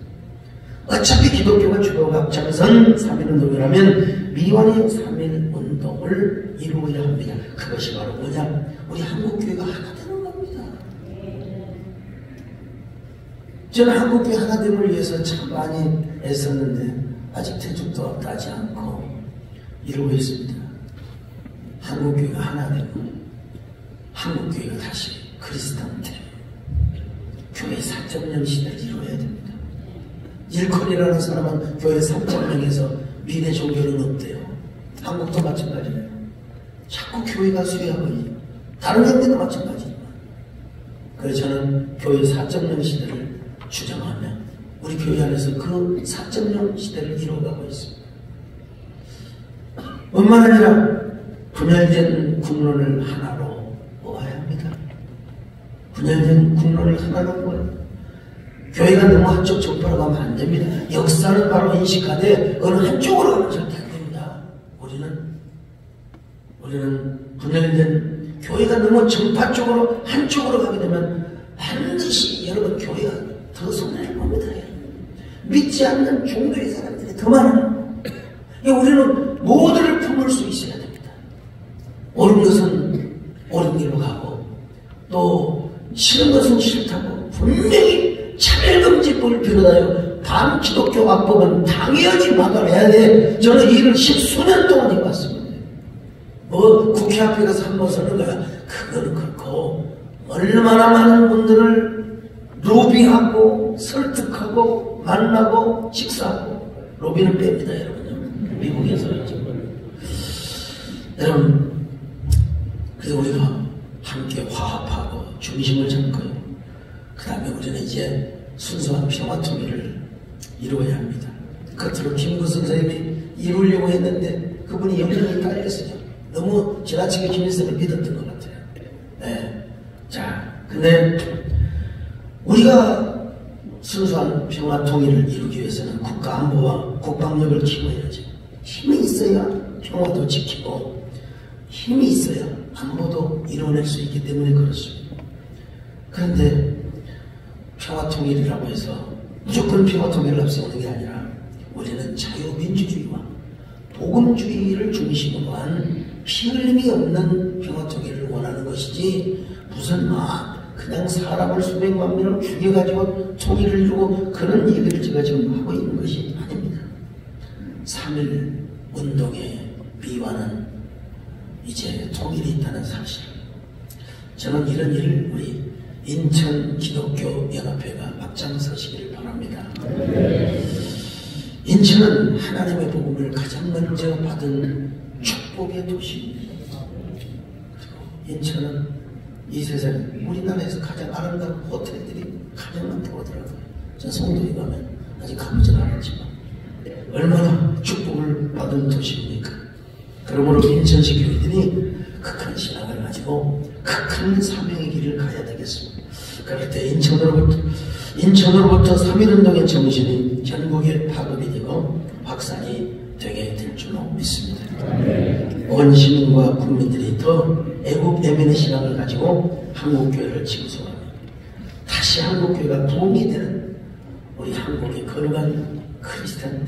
어차피 기독교가 주도가 앞장선 3.1운동이라면 미완의 3.1운동을 이루어야 합니다. 그것이 바로 뭐냐? 우리 한국교회가 하나 되는 겁니다. 저는 한국교회 하나됨을 위해서 참 많이 애썼는데 아직 대중도 따지 않고 이루고 있습니다. 한국교회가 하나 되고 한국교회가 다시 그리스도한테 교회 4.0 시대를 이루어야 됩니다. 일컬이라는 사람은 교회 3.0에서 미래 종교는 없대요. 한국도 마찬가지예요. 자꾸 교회가 수혜하고 다른 형제도 마찬가지지만 그래서 저는 교회 4.0 시대를 주장하며 우리 교회 안에서 그 4.0 시대를 이루어가고 있습니다. 뿐만 아니라 분열된 국론을 하나로 모아야 합니다. 분열된 국론을 하나로 모아야 교회가 너무 한쪽 정파로 가면 안 됩니다. 역사는 바로 인식하되 어느 한쪽으로 가면 절대 안 됩니다. 우리는 분열된 교회가 너무 정파 쪽으로 한쪽으로 가게 되면 반드시 여러분 교회가 더 손해를 봅니다. 믿지 않는 종교의 사람들이 더 많아요. 우리는 모두를 품을 수 있어야 됩니다. 옳은 것은 옳은 길로 가고 또 싫은 것은 싫다고 분명히 차별금지법을 비롯하여 반기독교 악법은 당연히 막아내야 돼. 저는 이 일을 10수년 동안 해왔습니다. 뭐 국회 앞에 가서 한 번 서는 거야. 그거는 그렇고 얼마나 많은 분들을 로비하고 설득하고 만나고 식사하고 로비는 뺍니다. 여러분 미국에서는 정말 여러분 그래서 우리가 함께 화합하고 중심을 잡고요. 그 다음에 우리는 이제 순수한 평화통일을 이루어야 합니다. 겉으로 김구선 선생님이 이루려고 했는데 그분이 영향이 딸렸어요. 너무 지나치게 김일성을 믿었던 것 같아요. 네. 자, 근데 우리가 순수한 평화통일을 이루기 위해서는 국가안보와 국방력을 키워야죠. 힘이 있어야 평화도 지키고 힘이 있어야 안보도 이뤄낼 수 있기 때문에 그렇습니다. 그런데 평화통일이라고 해서 무조건 평화통일을 앞세우는 게 아니라 우리는 자유민주주의와 복음주의를 중심으로 한 피 흘림이 없는 평화통일을 원하는 것이지 무슨 그냥 사람을 수백만 명을 죽여가지고 통일을 이루고 그런 얘기를 제가 지금 하고 있는 것이 아닙니다. 3.1 운동의 미화는 이제 통일이 있다는 사실. 저는 이런 일을 우리 인천 기독교 연합회가 앞장서시기를 바랍니다. 인천은 하나님의 복음을 가장 먼저 받은 축복의 도시입니다. 그리고 인천은 이 세상 우리나라에서 가장 아름다운 호텔들이 가장 많다고 하더라고요. 저 송도에 가면 아직 가보지는 않았지만 얼마나 축복을 받은 도시입니까? 그러므로 인천시 교회들이 극한 신앙을 가지고 극한 사명의 길을 가야 되겠습니다. 그럴 때 인천으로부터 3.1운동의 정신이 전국에 파급이 되고 확산이 되게 될 줄로 믿습니다. 온 시민과 국민들이 더 애국 애민의 신앙을 가지고 한국교회를 징수하며 다시 한국교회가 도움이 되는 우리 한국의 거룩한 크리스찬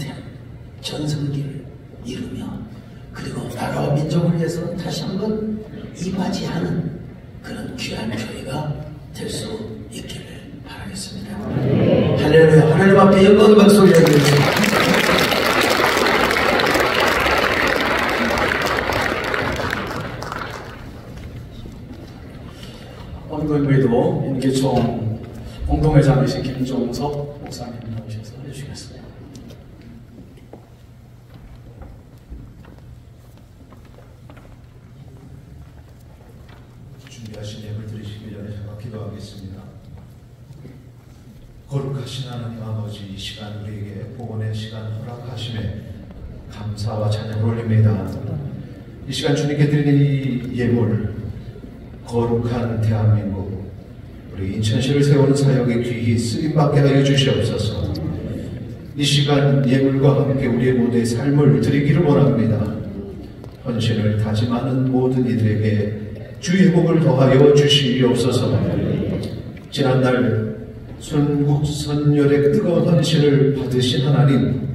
전성기를 이루며 그리고 나라와 민족을 위해서 다시 한번 이바지하는 그런 귀한 교회가 될 수 있기를 바라겠습니다. 할렐루야. 하나님 앞에 영광의 박수 올려드리겠습니다. 오늘도 인계총 공동회장이신 김종석 목사님 나오셔서 해주시겠습니다. 준비하신 예물 드리시기 전에 제가 기도하겠습니다. 거룩하신 하나님 아버지, 이 시간 우리에게 복원의 시간 허락하심에 감사와 찬양을 올립니다. 이 시간 주님께 드리는 이 예물, 거룩한 대한민국, 우리 인천시를 세우는 사역에 귀히 쓰임받게 하여 주시옵소서. 이 시간 예물과 함께 우리의 모두의 삶을 드리기를 원합니다. 헌신을 다짐하는 모든 이들에게 주의 복을 더하여 주시옵소서. 지난날 순국선열의 뜨거운 헌신을 받으신 하나님,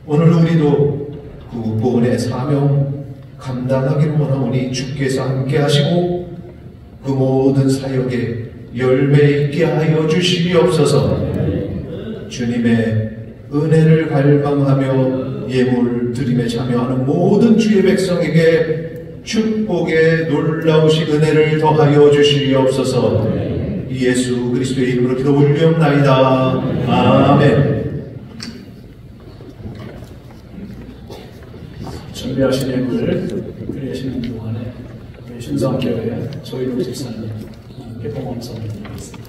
오늘 우리도 그 구원의 사명 감당하기를 원하오니 주께서 함께 하시고 그 모든 사역에 열매 있게 하여 주시옵소서. 주님의 은혜를 갈망하며 예물 드림에 참여하는 모든 주의 백성에게 축복의 놀라우신 은혜를 더하여 주시옵소서. 예수 그리스도의 이름으로 기도 올리옵나이다. 아멘. 준비하신 예물을 드리시는 동안에 우리 신성교회 조인욱 집사님 개봉 선을 드리겠습니다.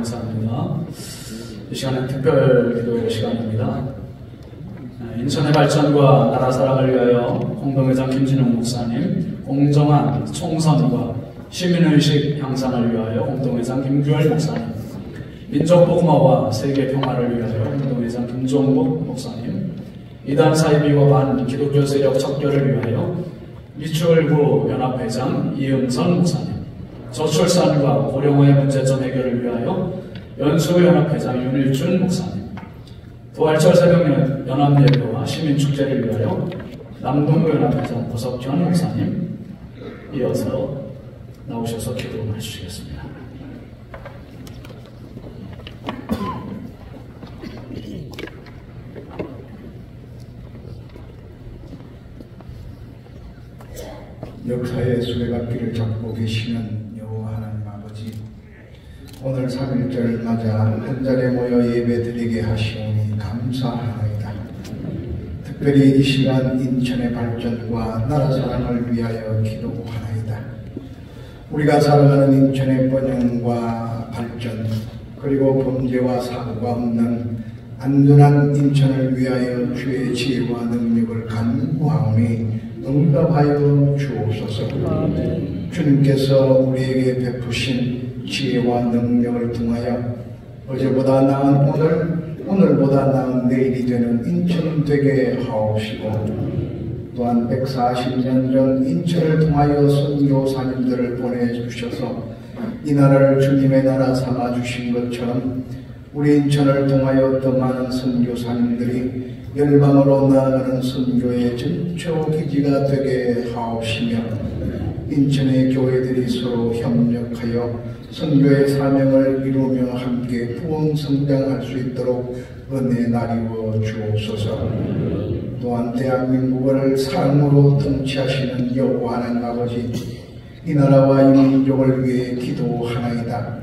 감사합니다. 이 시간은 특별 기도의 시간입니다. 인천의 발전과 나라 사랑을 위하여 공동회장 김진웅 목사님, 공정한 총선과 시민의식 향상을 위하여 공동회장 김규열 목사님, 민족복음화와 세계평화를 위하여 공동회장 김종국 목사님, 이단 사이비와 반 기독교 세력 척결을 위하여 미추홀구 연합회장 이은선 목사님, 저출산과 고령화의 문제점 해결을 위하여 연수연합회장 윤일준 목사님, 부활절 새벽 연합예배와 시민축제를 위하여 남동구 연합회장 고석현 목사님, 이어서 나오셔서 기도해 주시겠습니다. 역사의 수레바퀴를 잡고 계시는 여호와 하나님 아버지, 오늘 3.1절 맞아 한자리에 모여 예배드리게 하시오니 감사하나이다. 특별히 이 시간 인천의 발전과 나라 사랑을 위하여 기도하나이다. 우리가 살아가는 인천의 번영과 발전, 그리고 범죄와 사고가 없는 안전한 인천을 위하여 주의 지혜와 능력을 간구하오니 응답하여 주옵소서. 주님께서 우리에게 베푸신 지혜와 능력을 통하여 어제보다 나은 오늘, 오늘보다 나은 내일이 되는 인천 되게 하옵시고, 또한 140년 전 인천을 통하여 선교사님들을 보내주셔서 이 나라를 주님의 나라 삼아주신 것처럼 우리 인천을 통하여 더 많은 선교사님들이 열방으로 나아가는 선교의 전초기지가 되게 하옵시며, 인천의 교회들이 서로 협력하여 선교의 사명을 이루며 함께 부흥성장할 수 있도록 은혜 나리워 주옵소서. 또한 대한민국을 사랑으로 통치하시는 여호와 하나님 아버지, 이 나라와 이 민족을 위해 기도하나이다.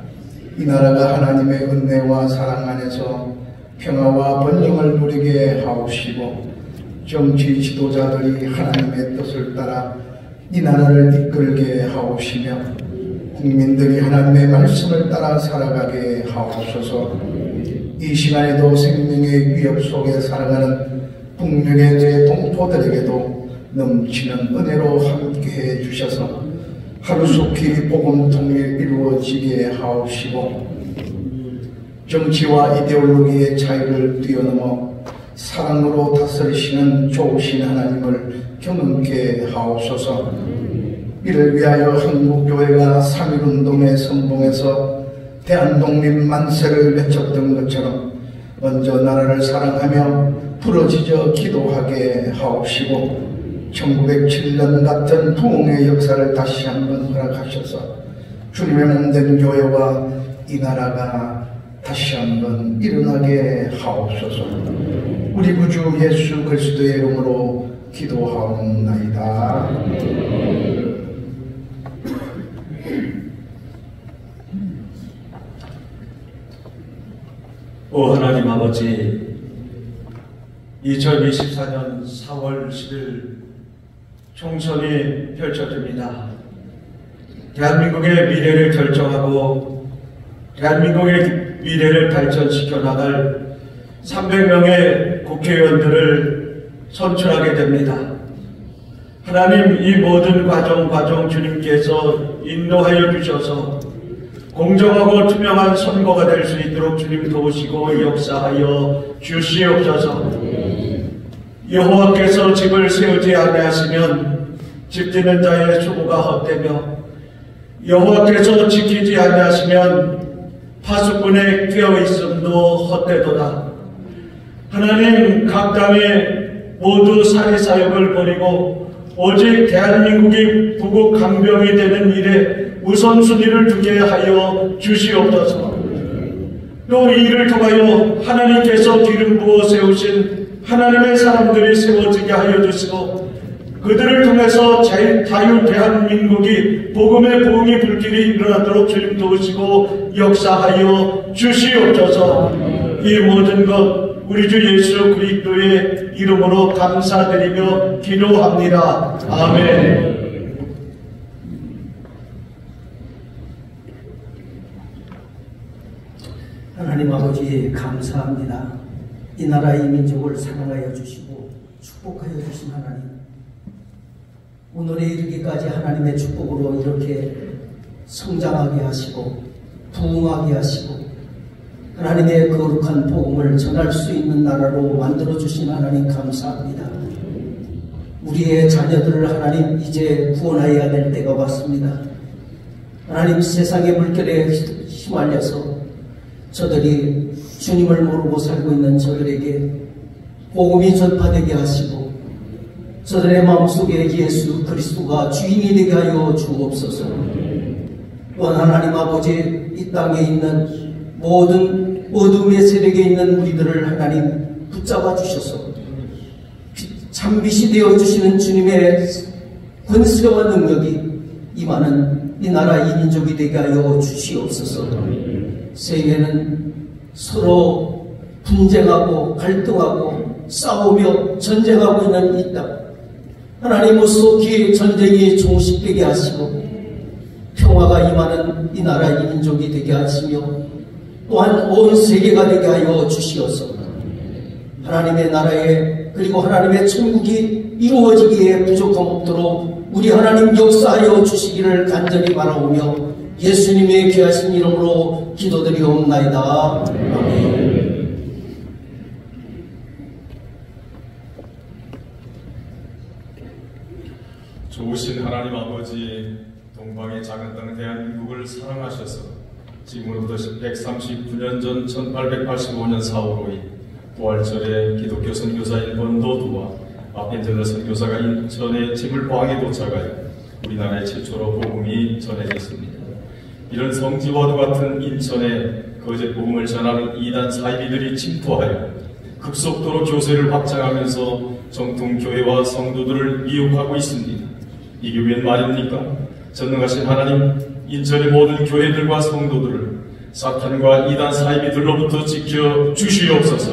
이 나라가 하나님의 은혜와 사랑 안에서 평화와 번영을 누리게 하옵시고, 정치 지도자들이 하나님의 뜻을 따라 이 나라를 이끌게 하옵시며, 국민들이 하나님의 말씀을 따라 살아가게 하옵소서. 이 시간에도 생명의 위협 속에 살아가는 북녘의 제 동포들에게도 넘치는 은혜로 함께해 주셔서 하루속히 복음 통일 이루어지게 하옵시고, 정치와 이데올로기의 차이를 뛰어넘어 사랑으로 다스리시는 좋으신 하나님을 경험케 하옵소서. 이를 위하여 한국교회가 3.1운동의 선봉에서 대한독립 만세를 외쳤던 것처럼 먼저 나라를 사랑하며 부러지져 기도하게 하옵시고, 1907년 같은 부흥의 역사를 다시 한번 허락하셔서 주님의 몸된 교회와 이 나라가 다시 한번 일어나게 하옵소서. 우리 구주 예수 그리스도의 이름으로 기도하옵나이다. 오 하나님 아버지, 2024년 4월 10일 총선이 펼쳐집니다. 대한민국의 미래를 결정하고 대한민국의 미래를 발전시켜 나갈 300명의 국회의원들을 선출하게 됩니다. 하나님, 이 모든 과정 주님께서 인도하여 주셔서 공정하고 투명한 선거가 될 수 있도록 주님 도우시고 역사하여 주시옵소서. 여호와께서 집을 세우지 아니하시면 집 짓는 자의 수고가 헛되며, 여호와께서 지키지 아니하시면 파수꾼의 깨어있음도 헛되도다. 하나님, 각 당에 모두 사리사욕을 버리고 오직 대한민국이 부국 강병이 되는 일에 우선순위를 두게 하여 주시옵소서. 또 이 일을 통하여 하나님께서 기름 부어 세우신 하나님의 사람들이 세워지게 하여 주시고, 그들을 통해서 자유 대한민국이 복음의 부흥이 불길이 일어나도록 주님 도우시고 역사하여 주시옵소서. 이 모든 것 우리 주 예수 그리스도의 이름으로 감사드리며 기도합니다. 아멘. 하나님 아버지 감사합니다. 이 나라 이 민족을 사랑하여 주시고 축복하여 주신 하나님, 오늘에 이르기까지 하나님의 축복으로 이렇게 성장하게 하시고 부흥하게 하시고 하나님의 거룩한 복음을 전할 수 있는 나라로 만들어 주신 하나님 감사합니다. 우리의 자녀들을 하나님 이제 구원하여야 될 때가 왔습니다. 하나님, 세상의 물결에 휘말려서 저들이 주님을 모르고 살고 있는 저들에게 복음이 전파되게 하시고 저들의 마음속에 예수 그리스도가 주인이 되게 하여 주옵소서. 또한 하나님 아버지, 이 땅에 있는 모든 어둠의 세력에 있는 우리들을 하나님 붙잡아 주셔서 참빛이 되어 주시는 주님의 권세와 능력이 임하는 이 나라 이 민족이 되게 하여 주시옵소서. 세계는 서로 분쟁하고 갈등하고 싸우며 전쟁하고 있는 이 땅, 하나님 속히 전쟁이 종식되게 하시고 평화가 임하는 이 나라 이 민족이 되게 하시며 또한 온 세계가 되게 하여 주시옵소서. 하나님의 나라에 그리고 하나님의 천국이 이루어지기에 부족함 없도록 우리 하나님 역사하여 주시기를 간절히 바라오며 예수님의 귀하신 이름으로 기도드리옵나이다. 아멘. 좋으신 하나님 아버지, 동방의 작은 땅 대한민국을 사랑하셔서 지금으로부터 139년 전 1885년 4월 5일 부활절에 기독교 선교사 1번 노두와 마펜젤러 선교사가 인천의 지물포항에 도착하여 우리나라의 최초로 복음이 전해졌습니다. 이런 성지와도 같은 인천에 거짓 복음을 전하는 이단 사이비들이 침투하여 급속도로 교세를 확장하면서 정통교회와 성도들을 미혹하고 있습니다. 이게 웬 말입니까? 전능하신 하나님, 인천의 모든 교회들과 성도들을 사탄과 이단 사이비들로부터 지켜 주시옵소서.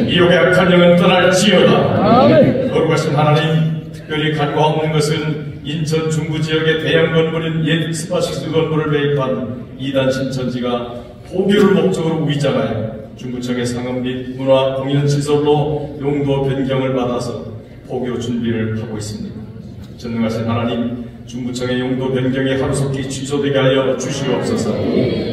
미혹의 악한 영은 떠날지어다. 거룩하신 하나님, 특별히 간과 없는 것은 인천 중부 지역의 대형 건물인 옛 스파식스 건물을 매입한 이단 신천지가 포교를 목적으로 위장하여 중구청의 상업 및 문화 공연 시설로 용도 변경을 받아서 포교 준비를 하고 있습니다. 전능하신 하나님, 중구청의 용도 변경이 하루속히 취소되게 하여 주시옵소서.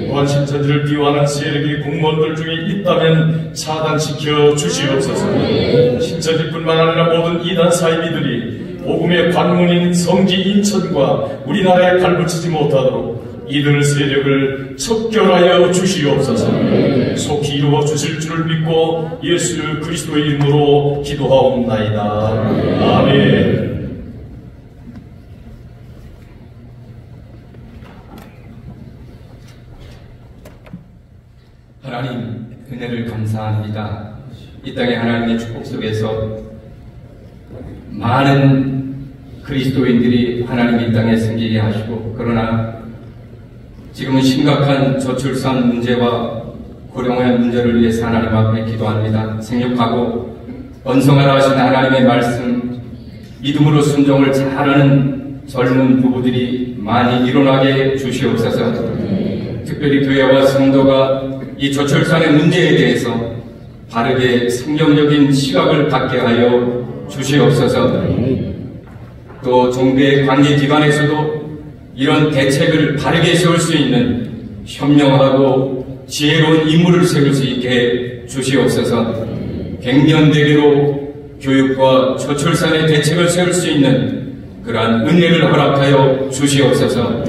또한 신천지를 비호하는 세력이 공무원들 중에 있다면 차단시켜 주시옵소서. 신천지뿐만 아니라 모든 이단 사이비들이 복음의 관문인 성지 인천과 우리나라에 발붙이지 못하도록 이들 세력을 척결하여 주시옵소서. 속히 이루어 주실 줄을 믿고 예수 그리스도의 이름으로 기도하옵나이다. 아멘. 하나님, 은혜를 감사합니다. 이 땅의 하나님의 축복 속에서 많은 그리스도인들이 하나님 이 땅에 생기게 하시고, 그러나 지금은 심각한 저출산 문제와 고령화의 문제를 위해서 하나님 앞에 기도합니다. 생육하고 번성하라 하신 하나님의 말씀, 믿음으로 순종을 잘하는 젊은 부부들이 많이 일어나게 주시옵소서. 특별히 교회와 성도가 이 저출산의 문제에 대해서 바르게 성경적인 시각을 갖게 하여 주시옵소서. 또 종교의 관계기관에서도 이런 대책을 바르게 세울 수 있는 현명하고 지혜로운 인물을 세울 수 있게 주시옵소서. 갱년대계로 교육과 저출산의 대책을 세울 수 있는 그러한 은혜를 허락하여 주시옵소서.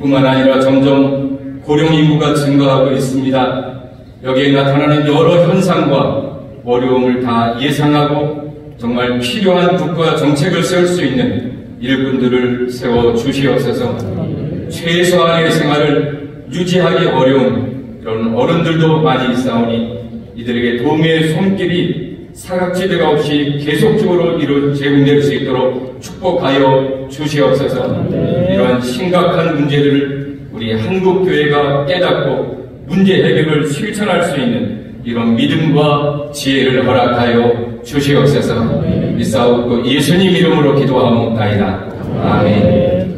뿐만 아니라 점점 고령 인구가 증가하고 있습니다. 여기에 나타나는 여러 현상과 어려움을 다 예상하고 정말 필요한 국가 정책을 세울 수 있는 일꾼들을 세워 주시옵소서. 최소한의 생활을 유지하기 어려운 그런 어른들도 많이 있사오니 이들에게 도움의 손길이 사각지대가 없이 계속적으로 제공될 수 있도록 축복하여 주시옵소서. 이러한 심각한 문제들을 우리 한국교회가 깨닫고 문제 해결을 실천할 수 있는 이런 믿음과 지혜를 허락하여 주시옵소서. 믿사옵고 예수님 이름으로 기도하옵나이다. 아멘.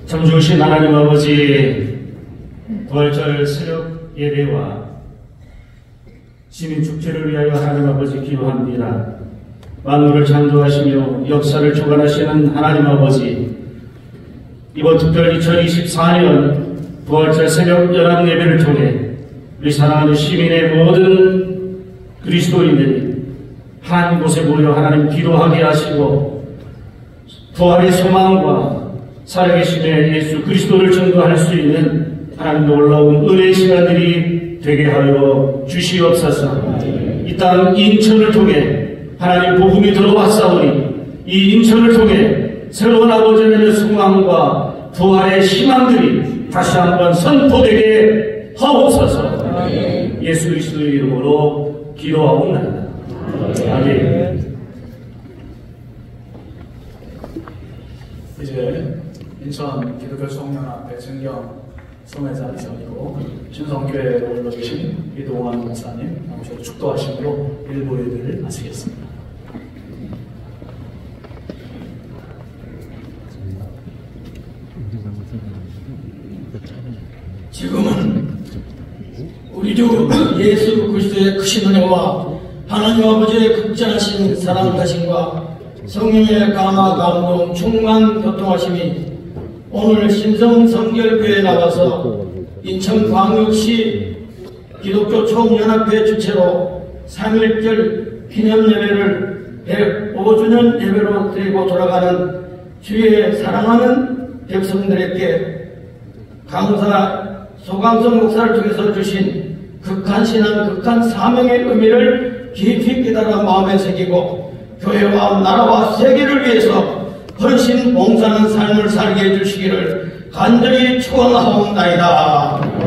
참 좋으신 하나님 아버지, 부활절 새벽 예배와 시민 축제를 위하여 하나님 아버지 기도합니다. 만물을 창조하시며 역사를 주관하시는 하나님 아버지, 이번 특별 2024년 부활절 새벽 연합 예배를 통해 우리 사랑하는 시민의 모든 그리스도인들이 한 곳에 모여 하나님 기도하게 하시고 부활의 소망과 살아계심의 예수 그리스도를 증거할 수 있는 하나님 놀라운 은혜의 시간들이 되게 하여 주시옵소서. 이 땅 인천을 통해 하나님 복음이 들어왔사오니 이 인천을 통해 새로운 아버지 하나님의 소망과 부활의 희망들이 다시 한번 선포되게 하옵소서. 예수 그리스도의 이름으로 기도하옵나이다. 아멘. 이제 인천 기독교 청년합회 정경 성회장이시고 신성교회로 올라오신 이동환 목사님 나오셔서 축도하심으로 일부 예배를 마치겠습니다. 지금은 우리 주 예수 그리스도의 크신 은혜와 하나님 아버지의 극진하신 사랑하심과 성령의 감화 감동 충만 교통하심이 오늘 신성 성결교회에 나와서 인천광역시 기독교 총연합회 주최로 3.1절 기념예배를 105주년 예배로 드리고 돌아가는 주의 사랑하는 백성들에게 강사 소강성 목사를 통해서 주신 극한 신앙, 극한 사명의 의미를 깊이 깨달아 마음에 새기고 교회와 나라와 세계를 위해서 헌신 봉사하는 삶을 살게 해주시기를 간절히 축원하옵나이다.